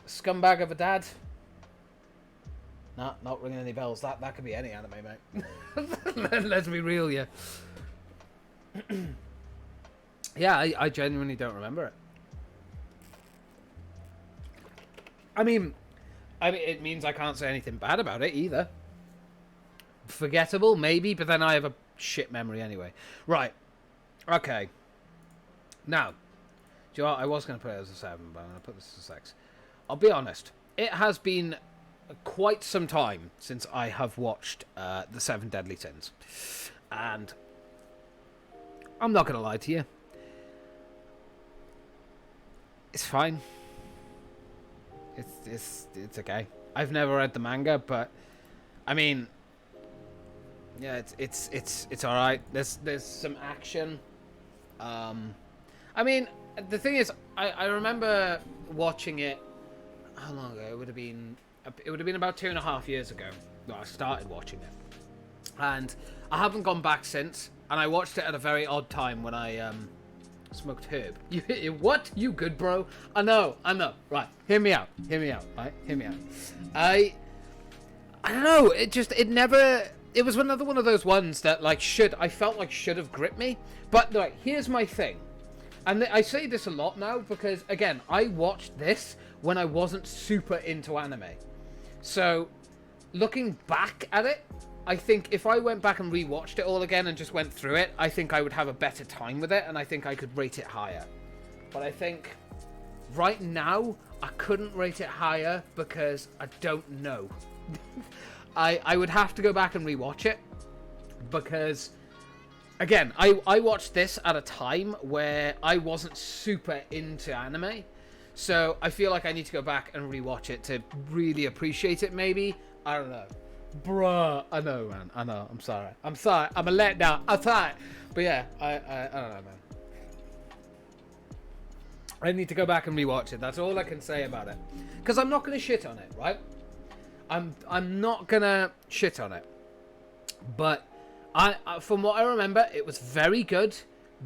Scumbag of a dad. Nah, not ringing any bells. That could be any anime, mate. Let's be real, yeah. Yeah, I genuinely don't remember it. I mean, it means I can't say anything bad about it either. Forgettable, maybe, but then I have a shit memory anyway. Right. Okay. Now, do you know what? I was going to put it as a 7, but I'm going to put this as a 6. I'll be honest. It has been quite some time since I have watched The 7 Deadly Sins. And I'm not going to lie to you. It's fine. It's okay. I've never read the manga, but I mean, yeah, it's all right. There's some action. I mean, the thing is, I remember watching it. How long ago? It would have been it would have been about 2.5 years ago that I started watching it, and I haven't gone back since. And I watched it at a very odd time when I smoked herb. What? You good, bro? I know. Right, hear me out. Right, hear me out. I don't know. It was another one of those ones that I felt like should have gripped me. But like, here's my thing, and I say this a lot now because again, I watched this when I wasn't super into anime. So, looking back at it, I think if I went back and rewatched it all again and just went through it, I think I would have a better time with it, and I think I could rate it higher. But I think right now I couldn't rate it higher because I don't know. I would have to go back and rewatch it because, again, I watched this at a time where I wasn't super into anime, so I feel like I need to go back and rewatch it to really appreciate it. Maybe, I don't know. Bruh, I know, man. I know. I'm sorry. I'm a letdown. I'm sorry. But yeah, I don't know, man. I need to go back and rewatch it. That's all I can say about it. Because I'm not going to shit on it, right? I'm not going to shit on it. But from what I remember, it was very good.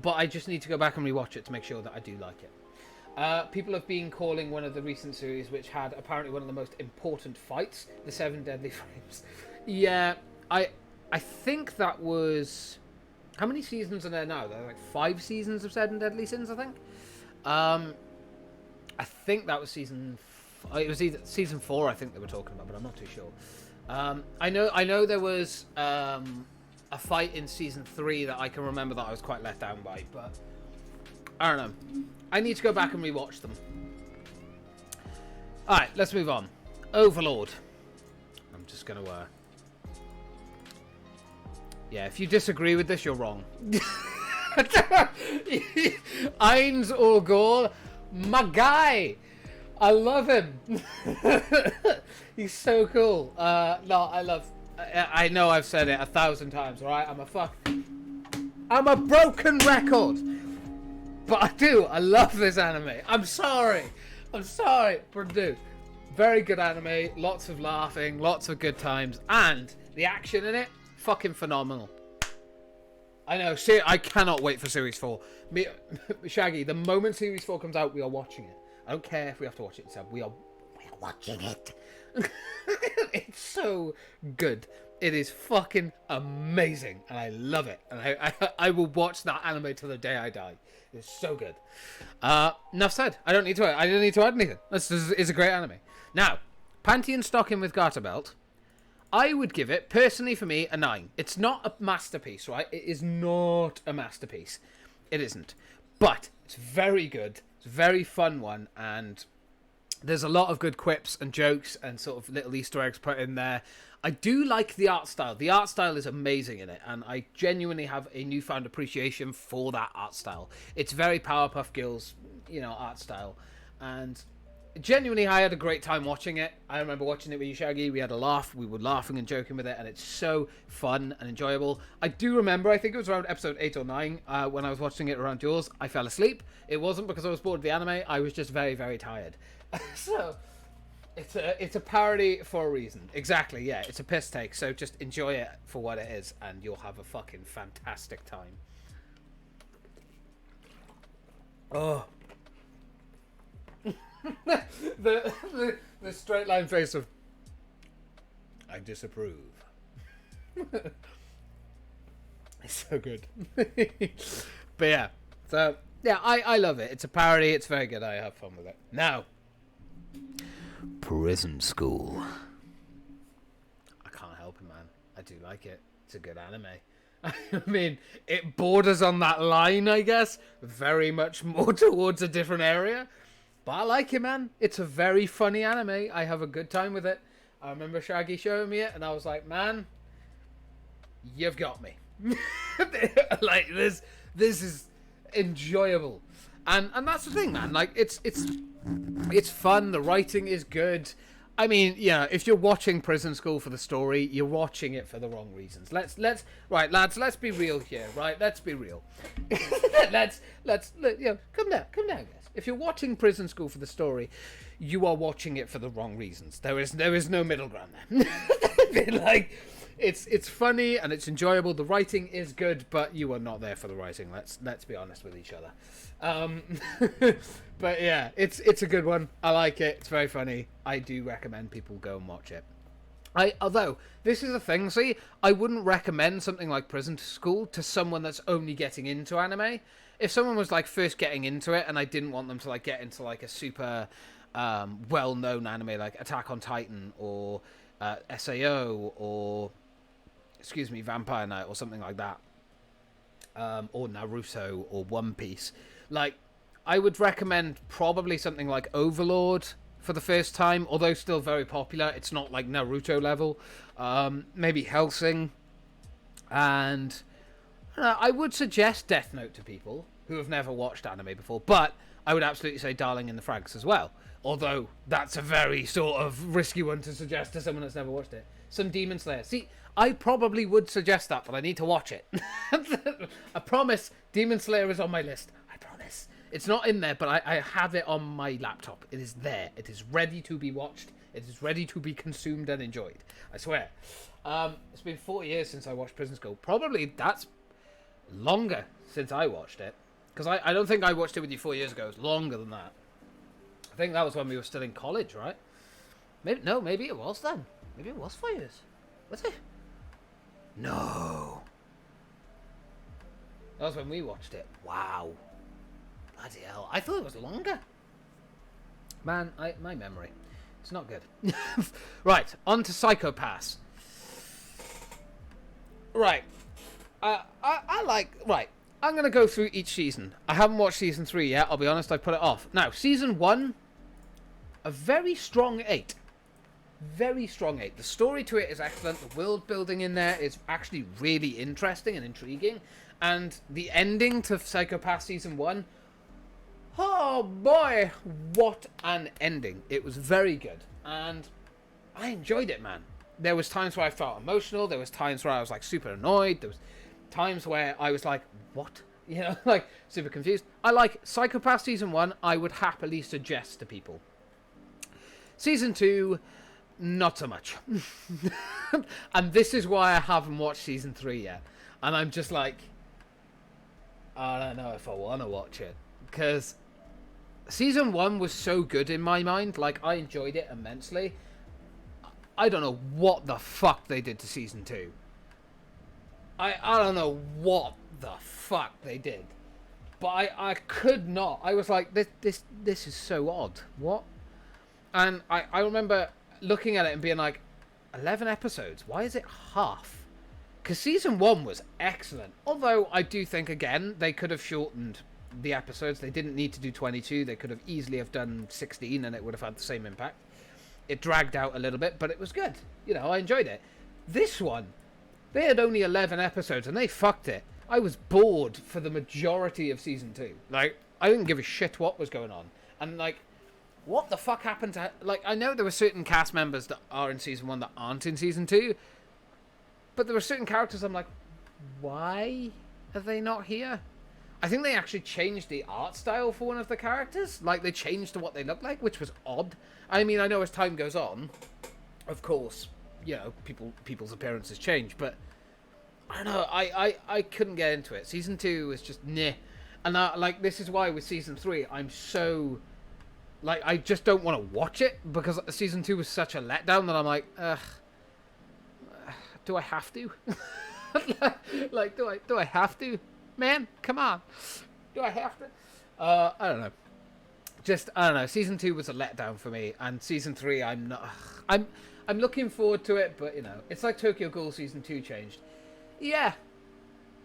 But I just need to go back and rewatch it to make sure that I do like it. People have been calling one of the recent series, which had apparently one of the most important fights, the 7 Deadly Frames. Yeah, I think that was... How many seasons are there now? There are like 5 seasons of 7 Deadly Sins, I think. I think that was season... It was either season 4, I think they were talking about, but I'm not too sure. I know there was a fight in season 3 that I can remember that I was quite let down by, but I don't know. I need to go back and rewatch them. Alright, let's move on. Overlord. I'm just going to... Yeah, if you disagree with this, you're wrong. Ainz Orgor, my guy! I love him! He's so cool. No, I love... I know I've said it 1,000 times, alright? I'm a broken record! But I love this anime. I'm sorry, but I do. Very good anime, lots of laughing, lots of good times, and the action in it, fucking phenomenal. I know, I cannot wait for Series 4. Shaggy, the moment Series 4 comes out, we are watching it. I don't care if we have to watch it itself, we are watching it. It's so good. It is fucking amazing, and I love it. And I will watch that anime till the day I die. It's so good. Enough said. I don't need to add anything. This is a great anime. Now, Pantheon Stocking with Garter Belt. I would give it, personally for me, a 9. It's not a masterpiece, right? It is not a masterpiece. It isn't. But it's very good. It's a very fun one, and there's a lot of good quips and jokes and sort of little Easter eggs put in there. I do like the art style. The art style is amazing in it, and I genuinely have a newfound appreciation for that art style. It's very Powerpuff Girls, art style, and genuinely I had a great time watching it. I remember watching it with you, Shaggy. We had a laugh. We were laughing and joking with it, and it's so fun and enjoyable. I do remember, I think it was around episode 8 or 9, when I was watching it around yours, I fell asleep. It wasn't because I was bored of the anime. I was just very, very tired. So... It's a parody for a reason. Exactly, yeah. It's a piss take, so just enjoy it for what it is, and you'll have a fucking fantastic time. Oh. the straight line face of... I disapprove. It's so good. But yeah. So, yeah, I love it. It's a parody. It's very good. I have fun with it. Now... Prison School. I can't help it, man. I do like it. It's a good anime. I mean, it borders on that line, I guess. Very much more towards a different area. But I like it, man. It's a very funny anime. I have a good time with it. I remember Shaggy showing me it, and I was like, man, you've got me. Like, this is enjoyable. And that's the thing, man. Like, it's fun. The writing is good. I mean, yeah, if you're watching Prison School for the story, you're watching it for the wrong reasons. Right, lads, let's be real here, right? Let's be real. Let's come down, guys. If you're watching Prison School for the story, you are watching it for the wrong reasons. There is no middle ground there. Like, it's funny and it's enjoyable. The writing is good, but you are not there for the writing. Let's be honest with each other. But yeah, it's a good one. I like it. It's very funny. I do recommend people go and watch it. Although this is a thing, see, I wouldn't recommend something like Prison to School to someone that's only getting into anime. If someone was like first getting into it, and I didn't want them to like get into like a super well-known anime like Attack on Titan or SAO or Vampire Knight or something like that, or Naruto or One Piece, like I would recommend probably something like Overlord for the first time, although still very popular. It's not like Naruto level. Maybe Hellsing, and I would suggest Death Note to people who have never watched anime before, but I would absolutely say Darling in the Franxx as well, although that's a very sort of risky one to suggest to someone that's never watched it. Some Demon Slayer. See, I probably would suggest that, but I need to watch it. I promise Demon Slayer is on my list. I promise. It's not in there, but I have it on my laptop. It is there. It is ready to be watched. It is ready to be consumed and enjoyed. I swear. It's been 4 years since I watched Prison School. Probably that's longer since I watched it. Because I don't think I watched it with you 4 years ago. It was longer than that. I think that was when we were still in college, right? Maybe it was then. Maybe it was 4 years. Was it? No. That was when we watched it. Wow. Bloody hell. I thought it was longer. Man, my memory. It's not good. Right, on to Psycho-Pass. Right. Right. I'm going to go through each season. I haven't watched season 3 yet. I'll be honest, I put it off. Now, season 1, a very strong 8. Very strong 8. The story to it is excellent. The world building in there is actually really interesting and intriguing. And the ending to Psycho-Pass season 1, oh boy, what an ending. It was very good. And I enjoyed it, man. There was times where I felt emotional. There was times where I was like super annoyed. There was times where I was like, what? You know, like super confused. I like Psycho-Pass season 1. I would happily suggest to people. Season 2, not so much. And this is why I haven't watched season 3 yet. And I'm just like, I don't know if I want to watch it. Because season 1 was so good in my mind. Like, I enjoyed it immensely. I don't know what the fuck they did to season 2. I don't know what the fuck they did. But I could not. I was like, this is so odd. What? And I remember looking at it and being like, 11 episodes? Why is it half? Because season 1 was excellent. Although I do think, again, they could have shortened the episodes. They didn't need to do 22. They could have easily have done 16 and it would have had the same impact. It dragged out a little bit, but it was good. You know, I enjoyed it. This one, they had only 11 episodes and they fucked it. I was bored for the majority of season 2. Like, I didn't give a shit what was going on. And, like, what the fuck happened to... Like, I know there were certain cast members that are in season 1 that aren't in season 2. But there were certain characters I'm like, why are they not here? I think they actually changed the art style for one of the characters. Like, they changed to what they look like, which was odd. I mean, I know as time goes on, of course, you know, people's appearances change, but I don't know, I couldn't get into it. Season 2 was just meh. And like, this is why with season 3, I'm so... Like, I just don't want to watch it, because season 2 was such a letdown that I'm like, ugh, do I have to? Like, do I have to? Man, come on. Do I have to? I don't know. Just, I don't know. Season 2 was a letdown for me, and season 3, I'm not... I'm looking forward to it, but, you know, it's like Tokyo Ghoul season 2 changed. Yeah.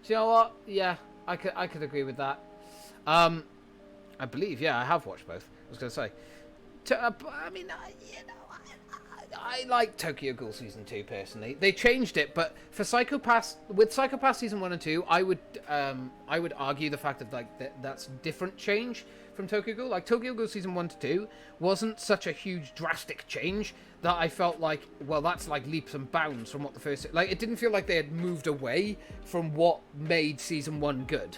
Do you know what? Yeah, I could agree with that. I believe, yeah, I have watched both. I was going to say. I mean, you know, I like Tokyo Ghoul season 2 personally. They changed it, but for Psycho-Pass, with Psycho-Pass season 1 and 2, I would argue the fact of like that's different change from Tokyo Ghoul. Like, Tokyo Ghoul season 1 to 2 wasn't such a huge drastic change that I felt like, well, that's like leaps and bounds from what the first... Like, it didn't feel like they had moved away from what made season 1 good.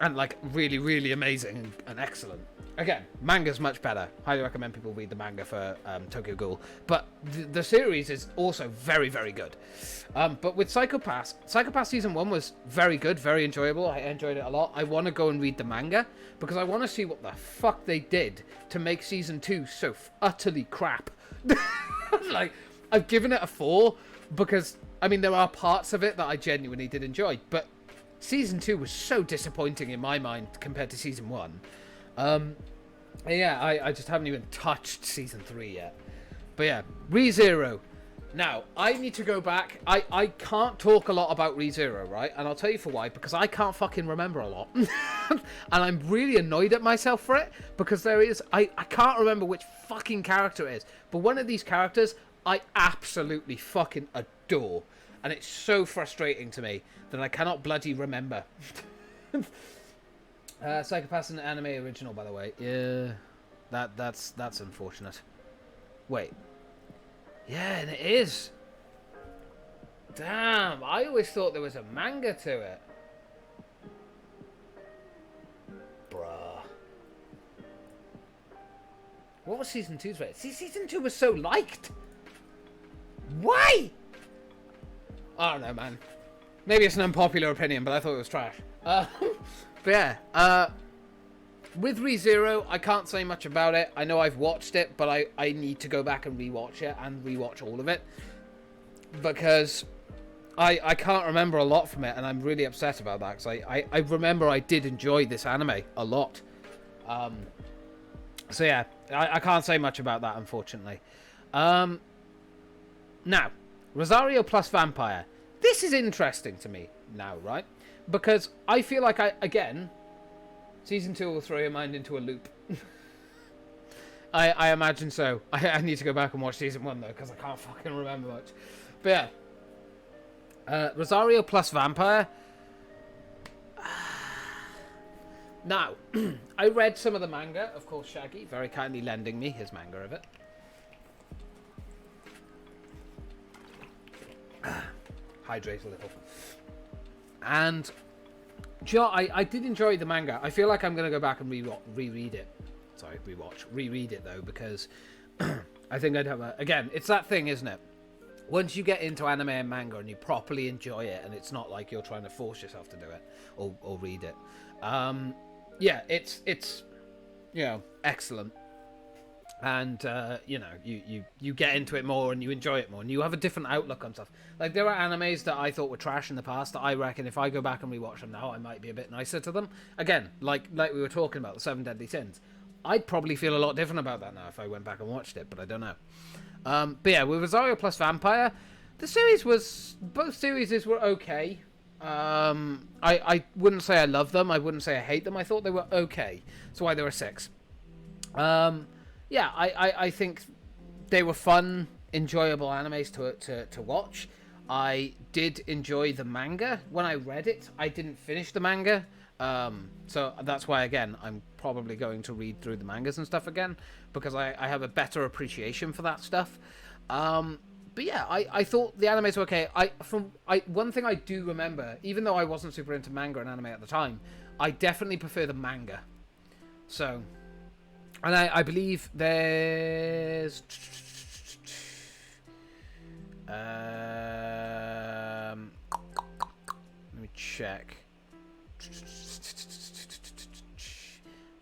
And like really, really amazing and excellent. Again, manga's much better. Highly recommend people read the manga for Tokyo Ghoul. But the series is also very, very good. But with Psycho-Pass season 1 was very good, very enjoyable. I enjoyed it a lot. I want to go and read the manga because I want to see what the fuck they did to make season 2 so utterly crap. Like, I've given it a 4 because, I mean, there are parts of it that I genuinely did enjoy, but season 2 was so disappointing in my mind compared to season 1. Yeah, I just haven't even touched season 3 yet. But yeah, ReZero. Now, I need to go back. I can't talk a lot about ReZero, right? And I'll tell you for why. Because I can't fucking remember a lot. And I'm really annoyed at myself for it. Because there is... I can't remember which fucking character it is. But one of these characters, I absolutely fucking adore. And it's so frustrating to me that I cannot bloody remember. Psycho-Pass an anime original, by the way. Yeah, that's unfortunate. Wait. Yeah, and it is. Damn, I always thought there was a manga to it. Bruh. What was season 2's rate? See, season 2 was so liked. Why? I don't know, man. Maybe it's an unpopular opinion, but I thought it was trash. But yeah, with ReZero, I can't say much about it. I know I've watched it, but I need to go back and rewatch it and rewatch all of it. Because I can't remember a lot from it, and I'm really upset about that. Because I remember I did enjoy this anime a lot. So yeah, I can't say much about that, unfortunately. Now, Rosario plus Vampire. This is interesting to me now, right? Because I feel like again... Season 2 will throw your mind into a loop. I imagine so. I need to go back and watch Season 1, though, because I can't fucking remember much. But yeah. Rosario plus Vampire. Now, I read some of the manga. Of course, Shaggy very kindly lending me his manga of it. Hydrate a little. And... Joe, I did enjoy the manga. I feel like I'm going to go back and reread it. Sorry, reread it, though, because I think I'd have a... Again, it's that thing, isn't it? Once you get into anime and manga and you properly enjoy it, and it's not like you're trying to force yourself to do it or read it. Yeah, it's you know, excellent. And, you know, you get into it more and you enjoy it more and you have a different outlook on stuff. Like, there are animes that I thought were trash in the past that I reckon if I go back and rewatch them now, I might be a bit nicer to them. Again, like we were talking about, the 7 Deadly Sins. I'd probably feel a lot different about that now if I went back and watched it, but I don't know. But yeah, with Rosario plus Vampire, the series was... Both series were okay. I wouldn't say I love them. I wouldn't say I hate them. I thought they were okay. That's why there were 6. Yeah, I think they were fun, enjoyable animes to watch. I did enjoy the manga. When I read it, I didn't finish the manga. So that's why, again, I'm probably going to read through the mangas and stuff again, because I have a better appreciation for that stuff. But yeah, I thought the animes were okay. One thing I do remember, even though I wasn't super into manga and anime at the time, I definitely prefer the manga. So... And I believe there's... let me check.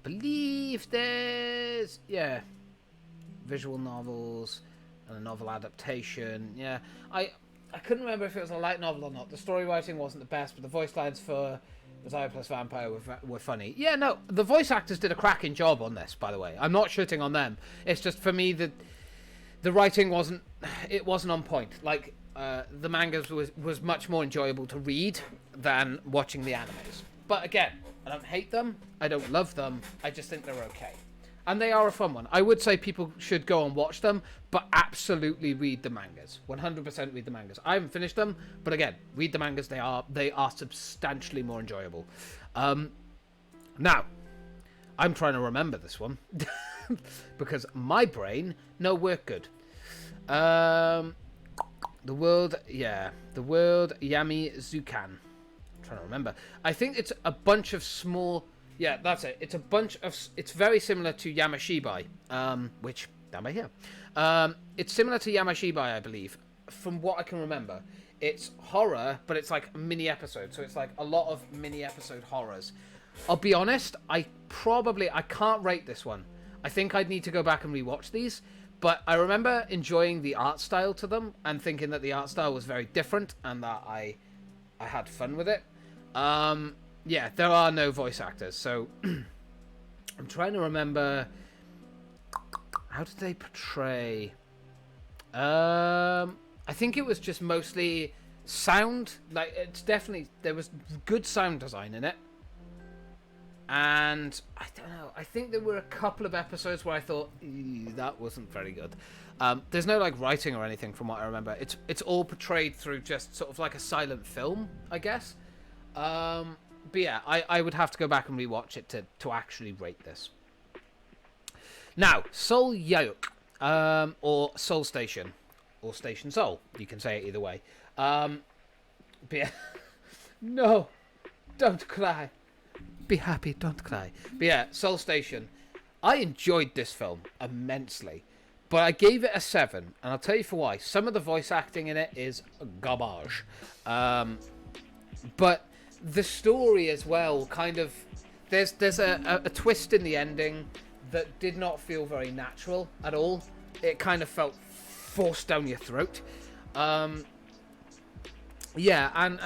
Believe there's... Yeah. Visual novels and a novel adaptation. Yeah. I couldn't remember if it was a light novel or not. The story writing wasn't the best, but the voice lines for... Rosario plus Vampire were funny. Yeah, no, the voice actors did a cracking job on this, by the way. I'm not shitting on them. It's just, for me, the writing wasn't on point. Like, the mangas was much more enjoyable to read than watching the animes. But again, I don't hate them. I don't love them. I just think they're okay. And they are a fun one. I would say people should go and watch them, but absolutely read the mangas. 100% read the mangas. I haven't finished them, but again, read the mangas. They are substantially more enjoyable. Now, I'm trying to remember this one because my brain no work good. The world Yami Zukan. trying to remember. I think it's a bunch of small. Yeah, that's it. It's a bunch of. It's very similar to Yamashibai, which down by here. It's similar to Yamashibai, I believe, from what I can remember. It's horror, but it's like mini episodes, so it's like a lot of mini episode horrors. I'll be honest, I can't rate this one. I think I'd need to go back and rewatch these, but I remember enjoying the art style to them and thinking that the art style was very different and that I had fun with it. Yeah, there are no voice actors, so I'm trying to remember, how did they portray? I think it was just mostly sound. Like, it's definitely, there was good sound design in it. And I don't know, I think there were a couple of episodes where I thought, that wasn't very good. There's no like writing or anything from what I remember. It's all portrayed through just sort of like a silent film, I guess. But yeah, I would have to go back and rewatch it to actually rate this. Now, Soul Yayuk, or Soul Station, or Station Soul. You can say it either way. But yeah, no, don't cry. Be happy, don't cry. But yeah, Soul Station. I enjoyed this film immensely, but I gave it a 7, and I'll tell you for why. Some of the voice acting in it is garbage. But the story as well, kind of, there's a twist in the ending that did not feel very natural at all. It kind of felt forced down your throat. Yeah, and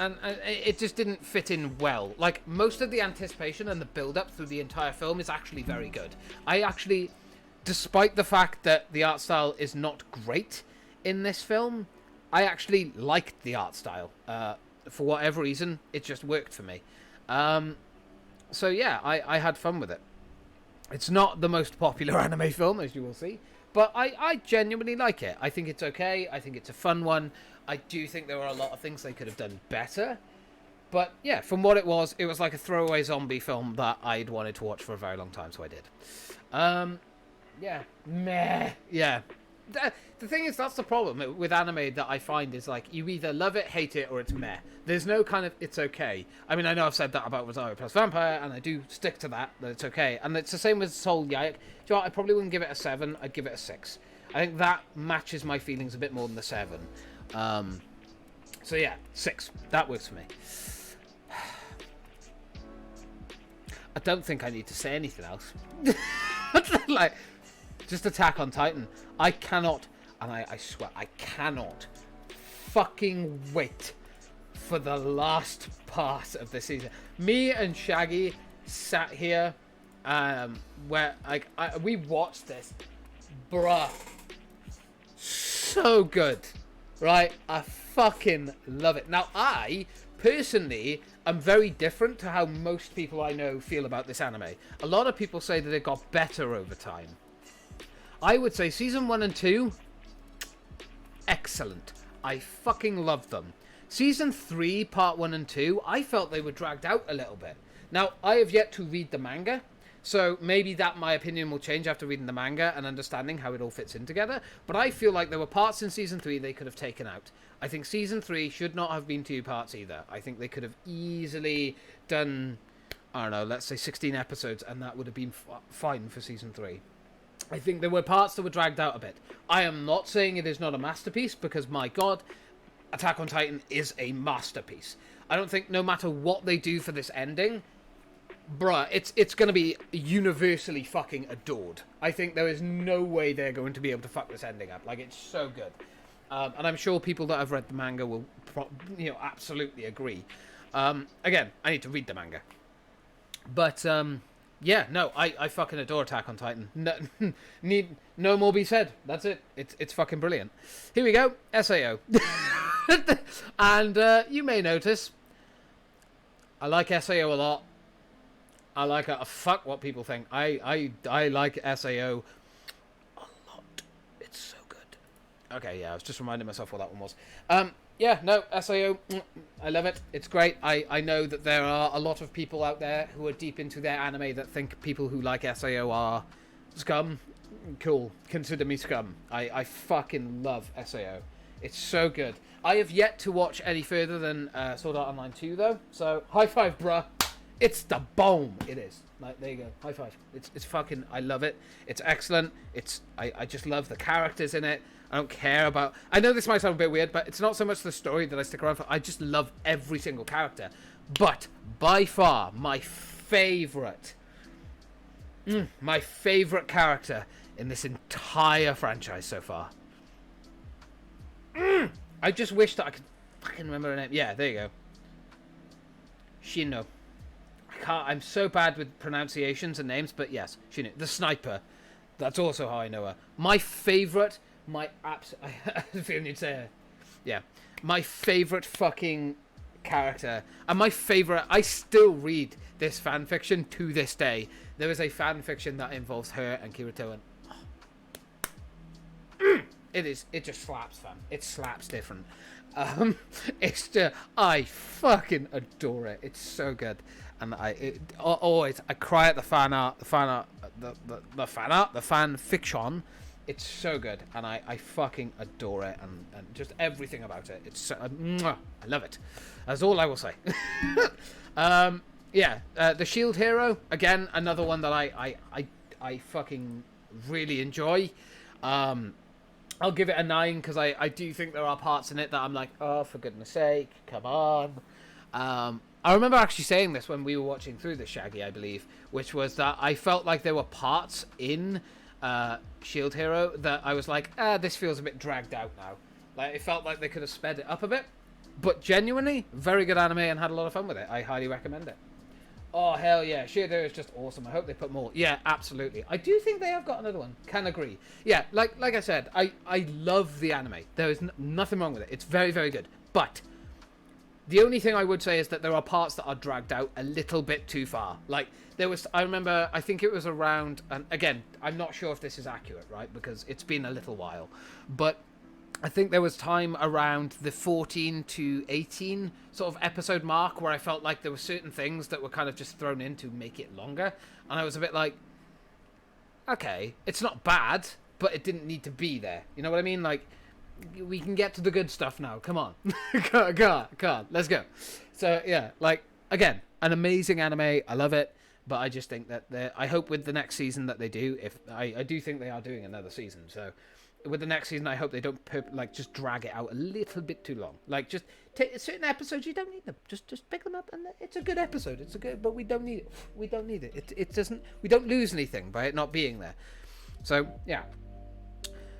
it just didn't fit in well. Like, most of the anticipation and the build-up through the entire film is actually very good. I actually, despite the fact that the art style is not great in this film, I actually liked the art style. For whatever reason, it just worked for me. So yeah, I had fun with it. It's not the most popular anime film, as you will see, but I genuinely like it. I think it's okay. I think it's a fun one. I do think there were a lot of things they could have done better. But yeah, from what it was like a throwaway zombie film that I'd wanted to watch for a very long time, so I did. Yeah. Meh. Yeah. The thing is, that's the problem with anime that I find is, like, you either love it, hate it, or it's meh. There's no kind of, it's okay. I mean, I know I've said that about Rosario plus Vampire, and I do stick to that it's okay. And it's the same with Soul Yayuk. Do you know what? I probably wouldn't give it a 7, I'd give it a 6. I think that matches my feelings a bit more than the 7. So yeah, 6. That works for me. I don't think I need to say anything else. Like, just Attack on Titan. I cannot, and I swear, I cannot fucking wait for the last part of the season. Me and Shaggy sat here, where we watched this, bruh. So good, right? I fucking love it. Now, I personally am very different to how most people I know feel about this anime. A lot of people say that it got better over time. I would say season 1 and 2, excellent. I fucking love them. Season 3, part 1 and 2, I felt they were dragged out a little bit. Now, I have yet to read the manga, so maybe that my opinion will change after reading the manga and understanding how it all fits in together, but I feel like there were parts in season 3 they could have taken out. I think season 3 should not have been 2 parts either. I think they could have easily done, I don't know, let's say 16 episodes, and that would have been fine for season 3. I think there were parts that were dragged out a bit. I am not saying it is not a masterpiece, because, my god, Attack on Titan is a masterpiece. I don't think, no matter what they do for this ending, bruh, it's going to be universally fucking adored. I think there is no way they're going to be able to fuck this ending up. Like, it's so good. And I'm sure people that have read the manga will, absolutely agree. Again, I need to read the manga. But, yeah, no, I fucking adore Attack on Titan. No, need no more be said. That's it. It's fucking brilliant. Here we go. SAO. And you may notice, I like SAO a lot. I like it. Fuck what people think. I like SAO a lot. It's so good. Okay, yeah, I was just reminding myself what that one was. Yeah, no, SAO, I love it. It's great. I know that there are a lot of people out there who are deep into their anime that think people who like SAO are scum. Cool. Consider me scum. I fucking love SAO. It's so good. I have yet to watch any further than Sword Art Online 2, though. So, high five, bruh. It's the bomb. It is. Like, there you go. High five. It's fucking... I love it. It's excellent. I just love the characters in it. I don't care about... I know this might sound a bit weird, but it's not so much the story that I stick around for. I just love every single character. But, by far, my favourite... my favourite character in this entire franchise so far. I just wish that I could fucking remember her name. Yeah, there you go. Shino. I'm so bad with pronunciations and names, but yes, Shino. The sniper. That's also how I know her. My favourite... I feel you'd say her. Yeah. My favourite fucking character. And my favourite... I still read this fanfiction to this day. There is a fanfiction that involves her and Kirito, and... It just slaps, fam. It slaps different. It's just... I fucking adore it. It's so good. And I cry at the fan art, the fan fiction. It's so good, and I fucking adore it, and just everything about it. It's I love it. That's all I will say. The Shield Hero, again, another one that I fucking really enjoy. I'll give it a 9 because I do think there are parts in it that I'm like, oh, for goodness sake, come on. I remember actually saying this when we were watching through the Shaggy, I believe, which was that I felt like there were parts in Shield Hero that I was like, this feels a bit dragged out now. Like, it felt like they could have sped it up a bit. But genuinely, very good anime and had a lot of fun with it. I highly recommend it. Oh, hell yeah. Shield Hero is just awesome. I hope they put more. Yeah, absolutely. I do think they have got another one. Can agree. Yeah, like I said, I love the anime. There is nothing wrong with it. It's very, very good. But... the only thing I would say is that there are parts that are dragged out a little bit too far. Like, there was... I remember, I think it was around... and again, I'm not sure if this is accurate, right? Because it's been a little while. But I think there was time around the 14 to 18 sort of episode mark where I felt like there were certain things that were kind of just thrown in to make it longer. And I was a bit like, okay, it's not bad, but it didn't need to be there. You know what I mean? Like... we can get to the good stuff now. Come on. Come on. Let's go. So, yeah, like, again, an amazing anime. I love it. But I just think that I hope with the next season that they do, if I do think they are doing another season. So, with the next season, I hope they don't, just drag it out a little bit too long. Like, just take certain episodes, you don't need them. Just pick them up, and it's a good episode. It's a good, but we don't need it. We don't need it. It doesn't, we don't lose anything by it not being there. So, yeah.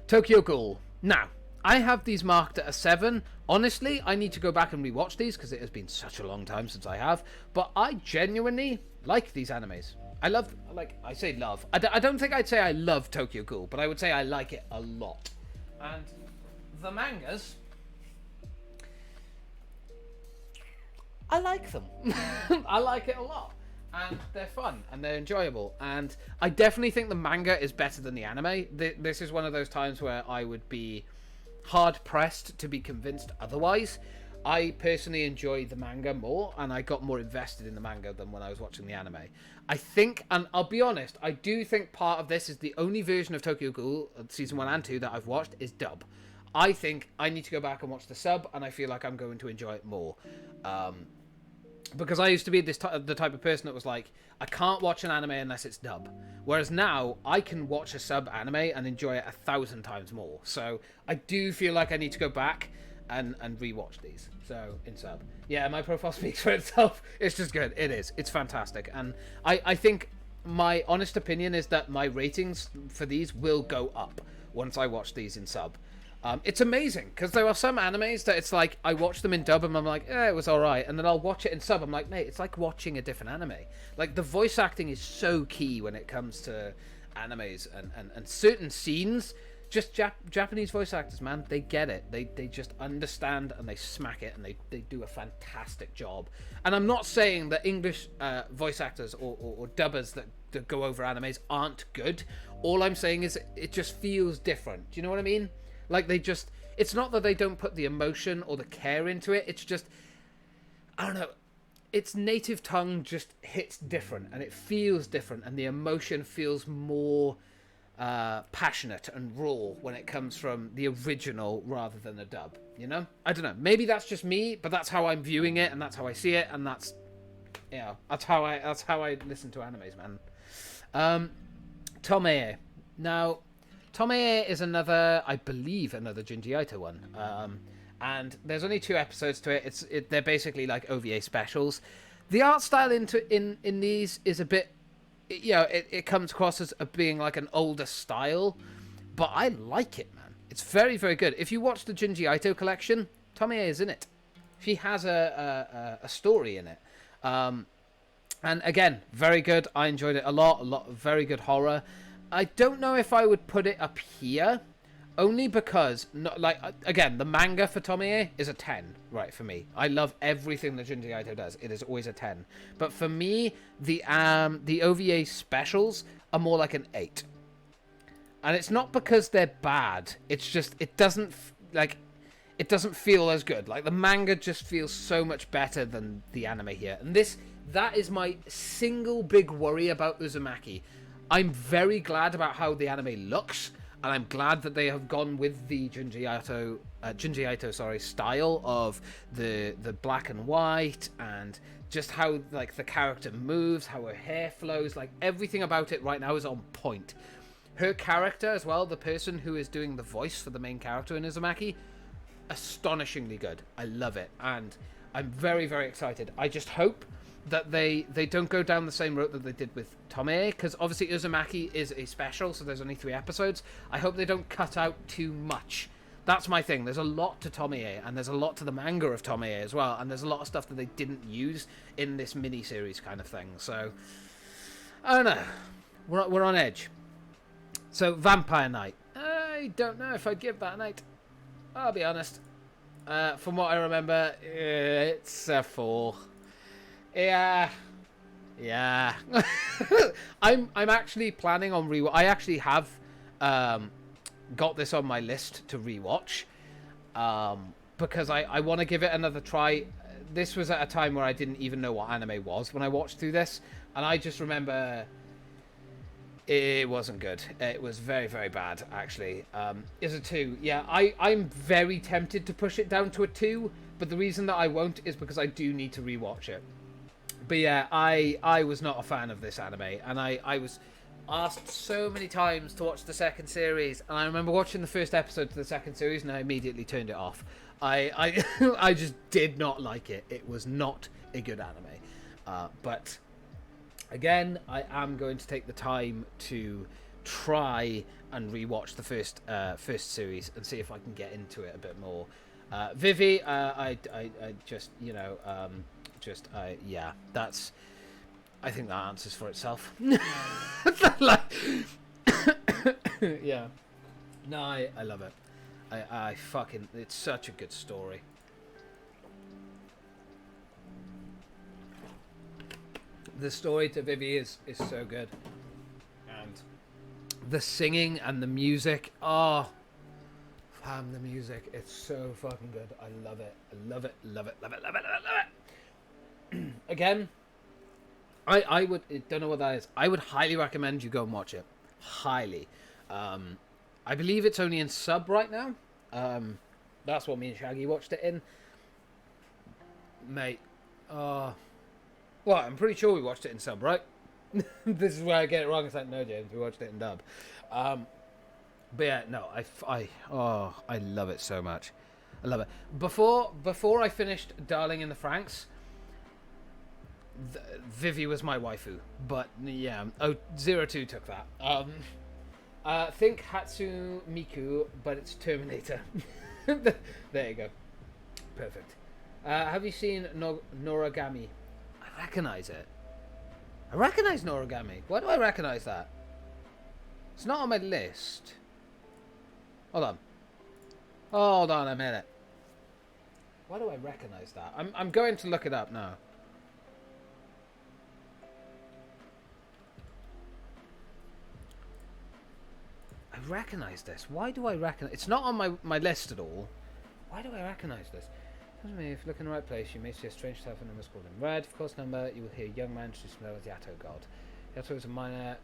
Tokyo Ghoul. Now, I have these marked at a 7. Honestly, I need to go back and rewatch these because it has been such a long time since I have. But I genuinely like these animes. I love, I say love. I don't think I'd say I love Tokyo Ghoul, but I would say I like it a lot. And the mangas, I like them. I like it a lot. And they're fun, and they're enjoyable. And I definitely think the manga is better than the anime. This is one of those times where I would be hard-pressed to be convinced otherwise. I personally enjoy the manga more, and I got more invested in the manga than when I was watching the anime. I think, and I'll be honest, I do think part of this is the only version of Tokyo Ghoul, Season 1 and 2, that I've watched is dub. I think I need to go back and watch the sub, and I feel like I'm going to enjoy it more. Because I used to be the type of person that was like, I can't watch an anime unless it's dub. Whereas now, I can watch a sub anime and enjoy it 1,000 times more. So, I do feel like I need to go back and rewatch these. So, in sub. Yeah, my profile speaks for itself. It's just good. It is. It's fantastic. And I think my honest opinion is that my ratings for these will go up once I watch these in sub. It's amazing, because there are some animes that it's like, I watch them in dub and I'm like, it was alright, and then I'll watch it in sub, I'm like, mate, it's like watching a different anime. Like, the voice acting is so key when it comes to animes, and certain scenes, just Japanese voice actors, man, they get it. They just understand, and they smack it, and they do a fantastic job. And I'm not saying that English voice actors or dubbers that go over animes aren't good. All I'm saying is it just feels different. Do you know what I mean? Like, it's not that they don't put the emotion or the care into it, it's just, I don't know, its native tongue just hits different, and it feels different, and the emotion feels more, passionate and raw when it comes from the original rather than a dub. You know, I don't know. Maybe that's just me, but that's how I'm viewing it, and that's how I see it, and that's, you know, that's how I listen to animes, man. Tomie. Now, Tomie is another, I believe, another Junji Ito one. And there's only 2 episodes to it. They're basically like OVA specials. The art style in these is a bit, you know, it comes across as being like an older style, but I like it, man. It's very, very good. If you watch the Junji Ito collection, Tomie is in it. She has a story in it. And again, very good. I enjoyed it a lot of very good horror. I don't know if I would put it up here, only because, again, the manga for Tomie is a 10, right, for me. I love everything that Junji Ito does. It is always a 10. But for me, the OVA specials are more like an 8. And it's not because they're bad. It's just, it doesn't feel as good. Like, the manga just feels so much better than the anime here. And that is my single big worry about Uzumaki. I'm very glad about how the anime looks, and I'm glad that they have gone with the Junji Ito style of the black and white, and just how, like, the character moves, how her hair flows, like, everything about it right now is on point. Her character as well, the person who is doing the voice for the main character in Uzumaki, astonishingly good. I love it, and I'm very, very excited. I just hope that they don't go down the same route that they did with Tomie, because obviously Uzumaki is a special, so there's only 3 episodes. I hope they don't cut out too much. That's my thing. There's a lot to Tomie, and there's a lot to the manga of Tomie as well, and there's a lot of stuff that they didn't use in this mini-series kind of thing. So, I don't know. We're on edge. So, Vampire Knight. I don't know if I'd give that an 8. I'll be honest. From what I remember, it's a 4. Yeah. I'm actually planning on rewatch. I actually have got this on my list to rewatch because I want to give it another try. This was at a time where I didn't even know what anime was when I watched through this, and I just remember it wasn't good. It was very, very bad, actually. It's a 2. Yeah, I'm very tempted to push it down to a 2, but the reason that I won't is because I do need to rewatch it. But yeah, I was not a fan of this anime, and I was asked so many times to watch the second series, and I remember watching the first episode to the second series, and I immediately turned it off. I I just did not like it. It was not a good anime. But again, I am going to take the time to try and rewatch the first series and see if I can get into it a bit more. Vivi, I just, you know, yeah, that's, I think that answers for itself. Like, yeah, no, I love it. I fucking, it's such a good story. The story to Vivi is so good, and the singing and the music, oh, fam, the music, it's so fucking good. I love it. I love it. Love it. Love it. Love it. Love it. Love it. Again, I would, don't know what that is. I would highly recommend you go and watch it. Highly. I believe it's only in sub right now. That's what me and Shaggy watched it in. Mate, well, I'm pretty sure we watched it in sub, right? This is where I get it wrong. It's like, no, James, we watched it in dub. But yeah, no, I love it so much. I love it. Before I finished Darling in the Franxx, Vivi was my waifu. But yeah, 02 took that. Think Hatsu Miku, but it's Terminator. There you go. Perfect. Have you seen Noragami? I recognize it. I recognize Noragami. Why do I recognize that? It's not on my list. Hold on a minute. Why do I recognize that? I'm going to look it up now. I recognize this. Why do I recognize? It's not on my list at all. Why do I recognize this? Tells me if you look in the right place, you may see a strange type of number scrawled in red. Of course, number, you will hear a young man introduced himself as Yato God. Yato is a minor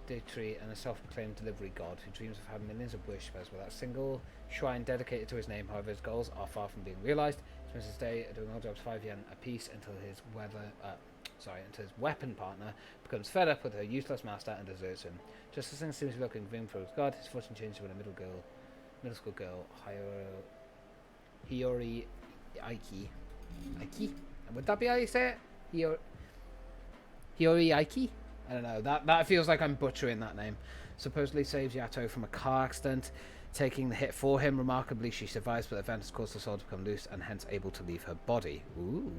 deity and a self-proclaimed delivery god who dreams of having millions of worshippers without a single shrine dedicated to his name. However, his goals are far from being realised. He spends his day doing odd jobs 5 yen a piece until until his weapon partner becomes fed up with her useless master and deserts him. Just as things seem to be looking grim for his god, his fortune changes when a middle school girl, Hiyori Aiki. Aiki? Would that be how you say it? Hiyori Aiki? I don't know. That feels like I'm butchering that name. Supposedly saves Yato from a car accident, taking the hit for him. Remarkably, she survives, but the event has caused her soul to become loose and hence able to leave her body. Ooh.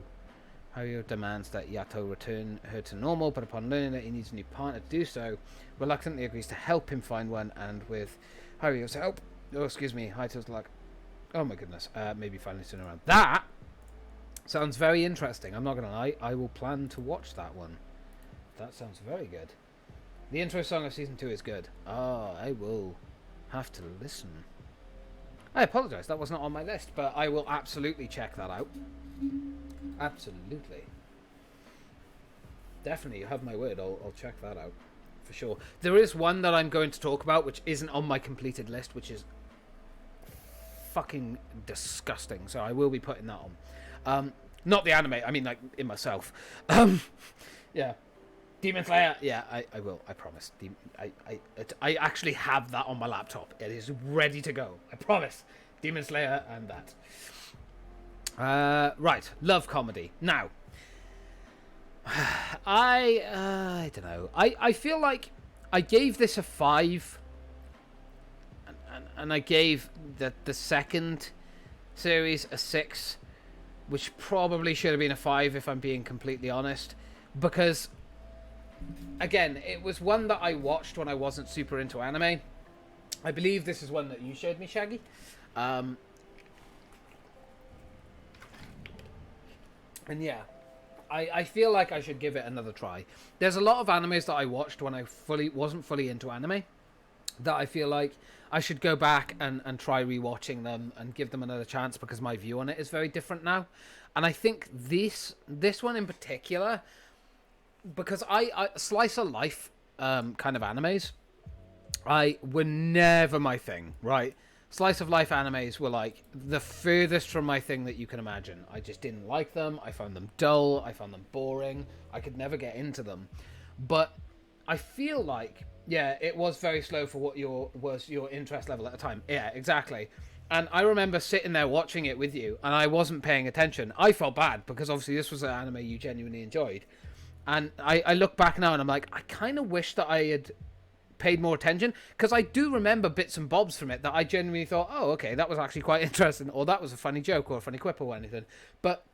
Haruo demands that Yato return her to normal, but upon learning that he needs a new partner to do so, reluctantly agrees to help him find one, and with Haruo's help, Haito's like, oh my goodness, maybe finally turn around. That sounds very interesting. I'm not going to lie. I will plan to watch that one. That sounds very good. The intro song of season 2 is good. Oh, I will have to listen. I apologise, that was not on my list, but I will absolutely check that out. Absolutely. Definitely, you have my word, I'll check that out. For sure. There is one that I'm going to talk about which isn't on my completed list, which is fucking disgusting, so I will be putting that on. Not the anime, I mean like in myself. Yeah. Demon Slayer, yeah, I will, I promise. I actually have that on my laptop. It is ready to go, I promise. Demon Slayer and that. Right, love comedy. Now, I don't know. I feel like I gave this a 5, and I gave the second series a 6, which probably should have been a 5 if I'm being completely honest, because again, it was one that I watched when I wasn't super into anime. I believe this is one that you showed me, Shaggy. And yeah, I feel like I should give it another try. There's a lot of animes that I watched when I wasn't fully into anime that I feel like I should go back and try rewatching them and give them another chance, because my view on it is very different now. And I think this one in particular, because I slice of life kind of animes, were never my thing, right? Slice of life animes were like the furthest from my thing that you can imagine. I just didn't like them. I found them dull. I found them boring. I could never get into them. But I feel like, yeah, it was very slow for what was your interest level at the time. Yeah, exactly. And I remember sitting there watching it with you, and I wasn't paying attention. I felt bad, because obviously this was an anime you genuinely enjoyed. And I look back now and I'm like, I kind of wish that I had paid more attention, because I do remember bits and bobs from it that I genuinely thought, oh, okay, that was actually quite interesting, or that was a funny joke or a funny quip or anything. But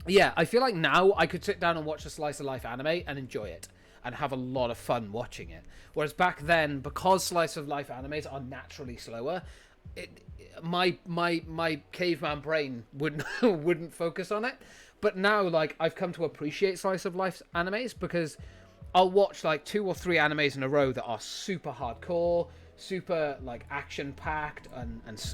yeah, I feel like now I could sit down and watch a slice of life anime and enjoy it and have a lot of fun watching it. Whereas back then, because slice of life animes are naturally slower, my caveman brain wouldn't focus on it. But now, like, I've come to appreciate slice of life animes, because I'll watch like 2 or 3 animes in a row that are super hardcore, super like action packed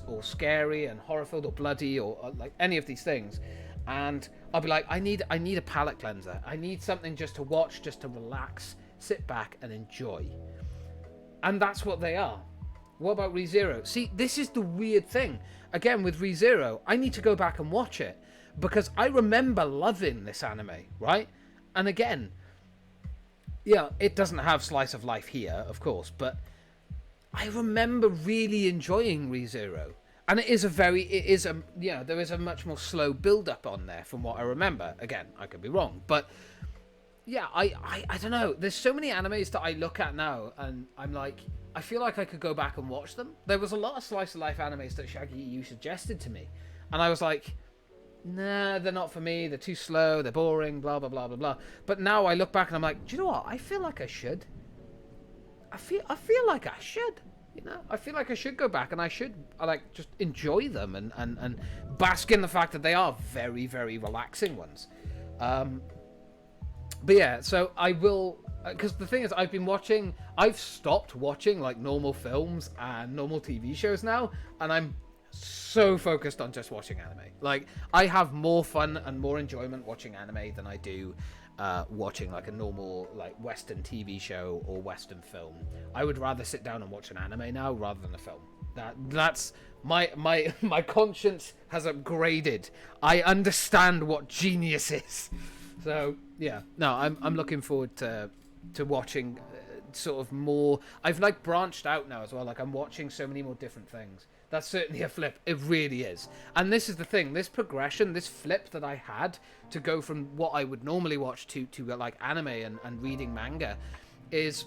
or scary and horror filled or bloody or like any of these things, and I'll be like, I need a palate cleanser. I need something just to watch, just to relax, sit back and enjoy. And that's what they are. What about ReZero? See, this is the weird thing. Again, with ReZero, I need to go back and watch it, because I remember loving this anime, right? And again, yeah, it doesn't have slice of life here, of course, but I remember really enjoying ReZero. And there is a much more slow build up on there from what I remember. Again, I could be wrong, but yeah, I don't know. There's so many animes that I look at now and I'm like, I feel like I could go back and watch them. There was a lot of slice of life animes that Shaggy, you suggested to me, and I was like, nah, they're not for me. They're too slow. They're boring. Blah blah blah blah blah. But now I look back and I'm like, do you know what? I feel like I should. I feel like I should. You know, I feel like I should go back and I should like just enjoy them and bask in the fact that they are very very relaxing ones. But yeah, so I will, because the thing is, I've stopped watching like normal films and normal TV shows now, and I'm so focused on just watching anime. Like, I have more fun and more enjoyment watching anime than I do watching like a normal like Western TV show or Western film. I would rather sit down and watch an anime now rather than a film. That's my conscience has upgraded. I understand what genius is. So yeah, no, I'm looking forward to watching sort of more. I've like branched out now as well. Like I'm watching so many more different things. That's certainly a flip. It really is. And this is the thing. This progression, this flip that I had to go from what I would normally watch to like anime and reading manga is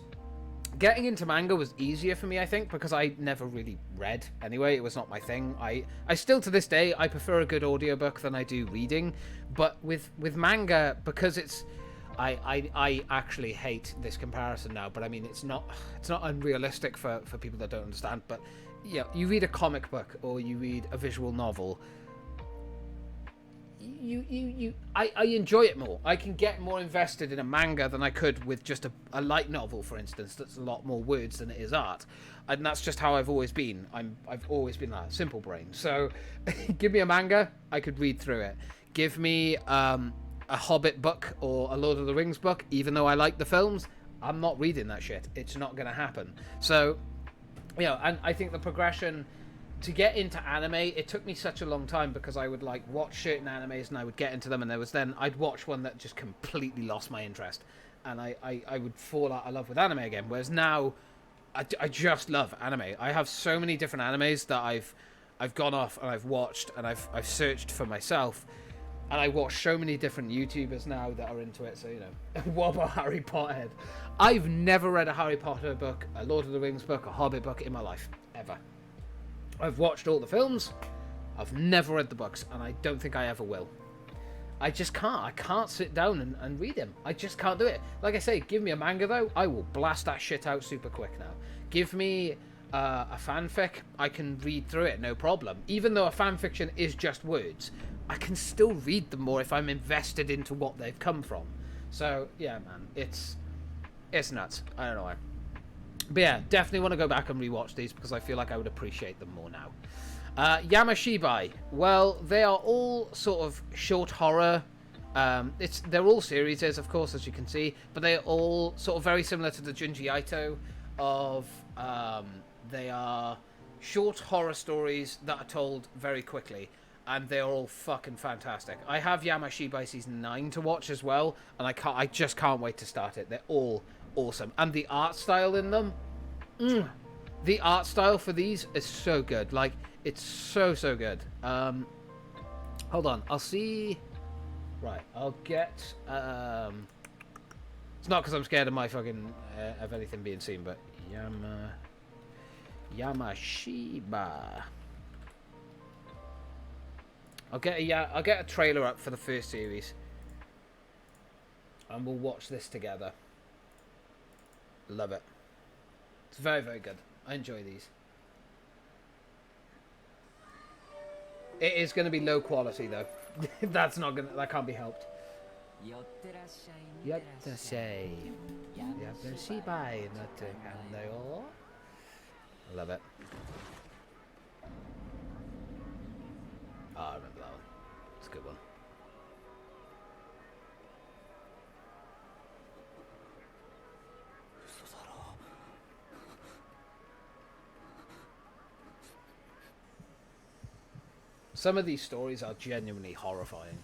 getting into manga was easier for me, I think, because I never really read anyway. It was not my thing. I still to this day, I prefer a good audiobook than I do reading. But with manga, because it's I actually hate this comparison now, but I mean it's not unrealistic for people that don't understand. But yeah, you read a comic book or you read a visual novel, I enjoy it more. I can get more invested in a manga than I could with just a light novel, for instance, that's a lot more words than it is art. And that's just how I've always been. I've always been that simple brain. So give me a manga, I could read through it. Give me a Hobbit book or a Lord of the Rings book, even though I like the films, I'm not reading that shit. It's not going to happen. So, you know, and I think the progression to get into anime, it took me such a long time because I would like watch certain animes and I would get into them, and there was then I'd watch one that just completely lost my interest, and I would fall out of love with anime again. Whereas now, I just love anime. I have so many different animes that I've gone off and I've watched and I've searched for myself, and I watch so many different YouTubers now that are into it. So you know, what about Harry Potter? I've never read a Harry Potter book, a Lord of the Rings book, a Hobbit book in my life ever. I've watched all the films, I've never read the books, and I don't think I ever will. I just can't. I can't sit down and read them. I just can't do it. Like I say, give me a manga though, I will blast that shit out super quick now. Give me a fanfic, I can read through it, no problem. Even though a fanfiction is just words, I can still read them more if I'm invested into what they've come from. So, yeah, man, it's nuts. I don't know why. But yeah, definitely want to go back and rewatch these because I feel like I would appreciate them more now. Yamashibai. Well, they are all sort of short horror. They're all series, of course, as you can see, but they're all sort of very similar to the Junji Ito of they are short horror stories that are told very quickly, and they're all fucking fantastic. I have Yamashibai season 9 to watch as well, and I just can't wait to start it. They're all awesome, and the art style in them, the art style for these is so good. Like, it's so good. Hold on, I'll see. Right, I'll get it's not because I'm scared of my fucking of anything being seen, but Yamashiba. I'll get a trailer up for the first series, and we'll watch this together. Love it. It's very good. I enjoy these. It is going to be low quality though. That can't be helped. Yatterashai. Yamashibai. Love it. Oh, I remember that one. It's a good one. Some of these stories are genuinely horrifying.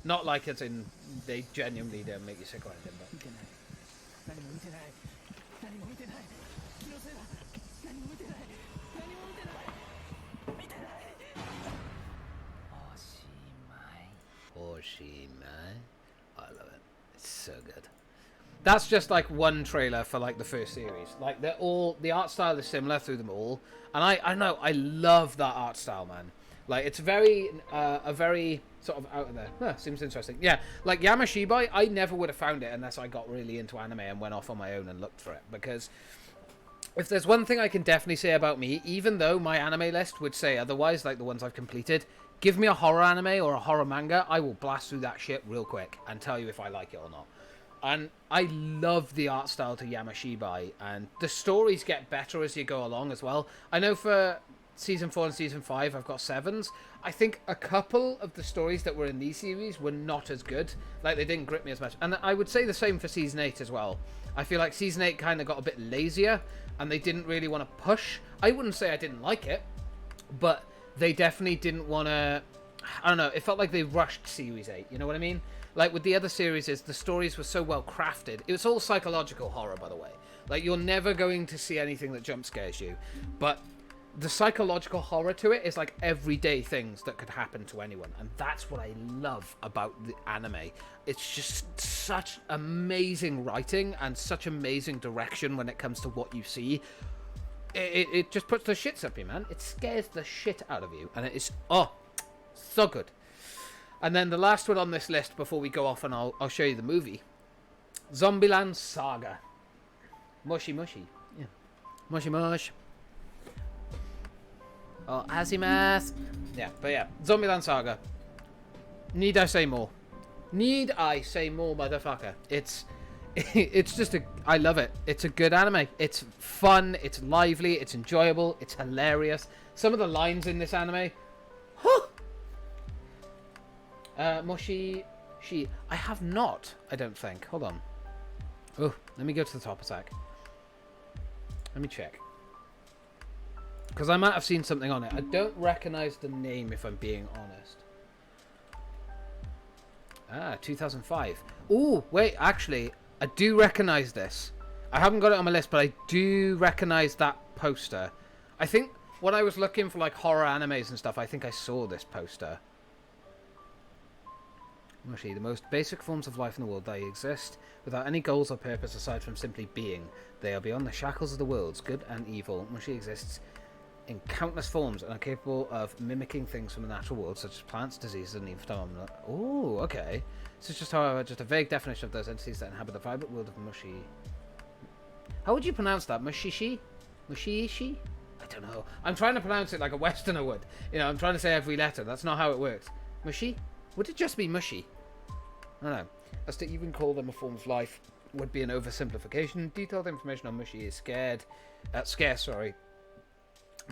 Not like as in they genuinely don't make you sick or anything, but... I love it. It's so good. That's just like one trailer for like the first series. Like they're all, the art style is similar through them all, and I know I love that art style, man. Like it's very a very sort of out of there. Huh, seems interesting. Yeah, like Yamashibai, I never would have found it unless I got really into anime and went off on my own and looked for it. Because if there's one thing I can definitely say about me, even though my anime list would say otherwise, like the ones I've completed, give me a horror anime or a horror manga, I will blast through that shit real quick and tell you if I like it or not. And I love the art style to Yamashibai, and the stories get better as you go along as well. I know for season 4 and season 5, I've got 7s. I think a couple of the stories that were in these series were not as good. Like, they didn't grip me as much. And I would say the same for season 8 as well. I feel like season 8 kind of got a bit lazier, and they didn't really want to push. I wouldn't say I didn't like it, but they definitely didn't want to... I don't know, it felt like they rushed series 8, you know what I mean? Like, with the other series, the stories were so well crafted. It was all psychological horror, by the way. Like, you're never going to see anything that jump scares you. But the psychological horror to it is like everyday things that could happen to anyone. And that's what I love about the anime. It's just such amazing writing and such amazing direction when it comes to what you see. It just puts the shits up you, man. It scares the shit out of you. And it is, oh, so good. And then the last one on this list before we go off and I'll show you the movie. Zombieland Saga. Mushy mushy. Yeah. Mushy mush. Oh, azimath. Yeah, but yeah. Zombieland Saga. Need I say more? Need I say more, motherfucker? It's just I love it. It's a good anime. It's fun. It's lively. It's enjoyable. It's hilarious. Some of the lines in this anime. Huh. She. I have not, I don't think. Hold on. Oh, let me go to the top a sec. Let me check. Because I might have seen something on it. I don't recognize the name, if I'm being honest. Ah, 2005. Ooh, wait, actually, I do recognize this. I haven't got it on my list, but I do recognize that poster. I think when I was looking for, like, horror animes and stuff, I think I saw this poster. Mushy, the most basic forms of life in the world, they exist without any goals or purpose aside from simply being. They are beyond the shackles of the worlds, good and evil. Mushy exists in countless forms and are capable of mimicking things from the natural world, such as plants, diseases, and even phenomena. Oh, okay. This is just, however, just a vague definition of those entities that inhabit the vibrant world of Mushy. How would you pronounce that? Mushishi? Mushishi? I don't know. I'm trying to pronounce it like a Westerner would. You know, I'm trying to say every letter. That's not how it works. Mushy? Would it just be mushy? I don't know. As to even call them a form of life would be an oversimplification. Detailed information on mushy is scarce,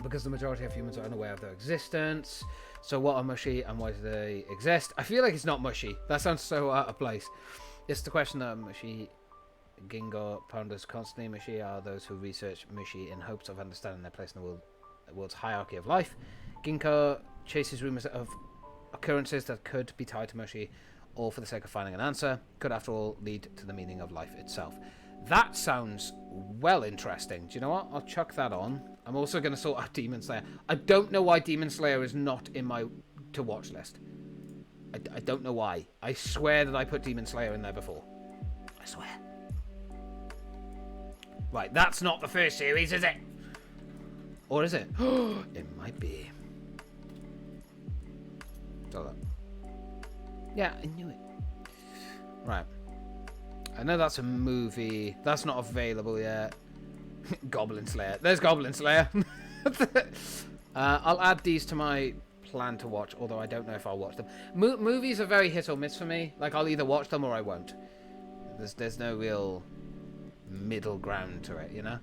because the majority of humans are unaware of their existence. So what are mushy and why do they exist? I feel like it's not mushy. That sounds so out of place. It's the question that mushy Gingo ponders constantly. Mushy are those who research mushy in hopes of understanding their place in the world's hierarchy of life. Ginko chases rumors of occurrences that could be tied to mushy, all for the sake of finding an answer, could after all lead to the meaning of life itself. That sounds well interesting. Do you know what? I'll chuck that on. I'm also going to sort out Demon Slayer. I don't know why Demon Slayer is not in my to-watch list. I don't know why. I swear that I put Demon Slayer in there before. I swear. Right, that's not the first series, is it? Or is it? It might be. Hold on. Yeah, I knew it. Right. I know that's a movie. That's not available yet. Goblin Slayer. There's Goblin Slayer. I'll add these to my plan to watch, although I don't know if I'll watch them. Movies are very hit or miss for me. Like, I'll either watch them or I won't. There's no real middle ground to it, you know?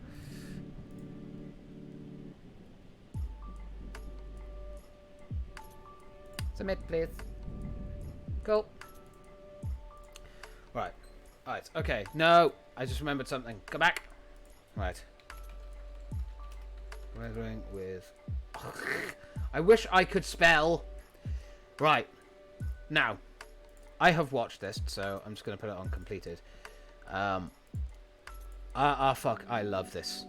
Submit, please. Cool. Right. Right. Okay. No. I just remembered something. Come back. Right. Weathering with... I wish I could spell. Right. Now. I have watched this, so I'm just going to put it on completed. Fuck. I love this.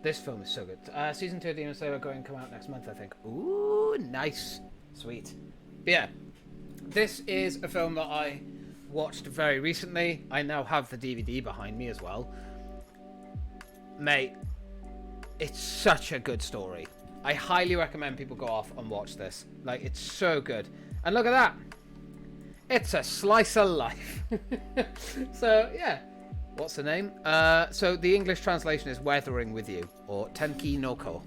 This film is so good. Season 2 of Demon Slayer going to come out next month, I think. Ooh, nice. Sweet. But yeah. This is a film that I watched very recently. I now have the DVD behind me as well. Mate, it's such a good story. I highly recommend people go off and watch this. Like, it's so good. And look at that. It's a slice of life. So, yeah. What's the name? So, the English translation is Weathering With You, or Tenki no Ko.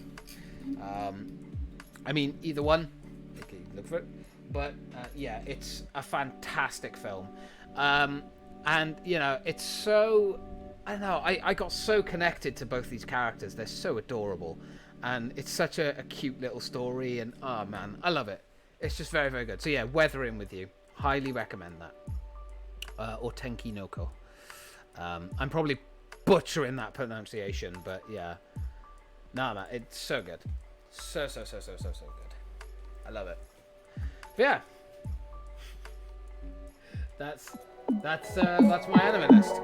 I mean, either one. Okay, look for it. But, yeah, it's a fantastic film. And, you know, it's so... I don't know, I got so connected to both these characters. They're so adorable. and it's such a cute little story, and oh man, I love it. It's just very, very good. So yeah, Weathering with You, highly recommend that. Or Tenki no Ko. I'm probably butchering that pronunciation, but yeah, nah man, it's so good, so good. I love it. But yeah, that's my anime list.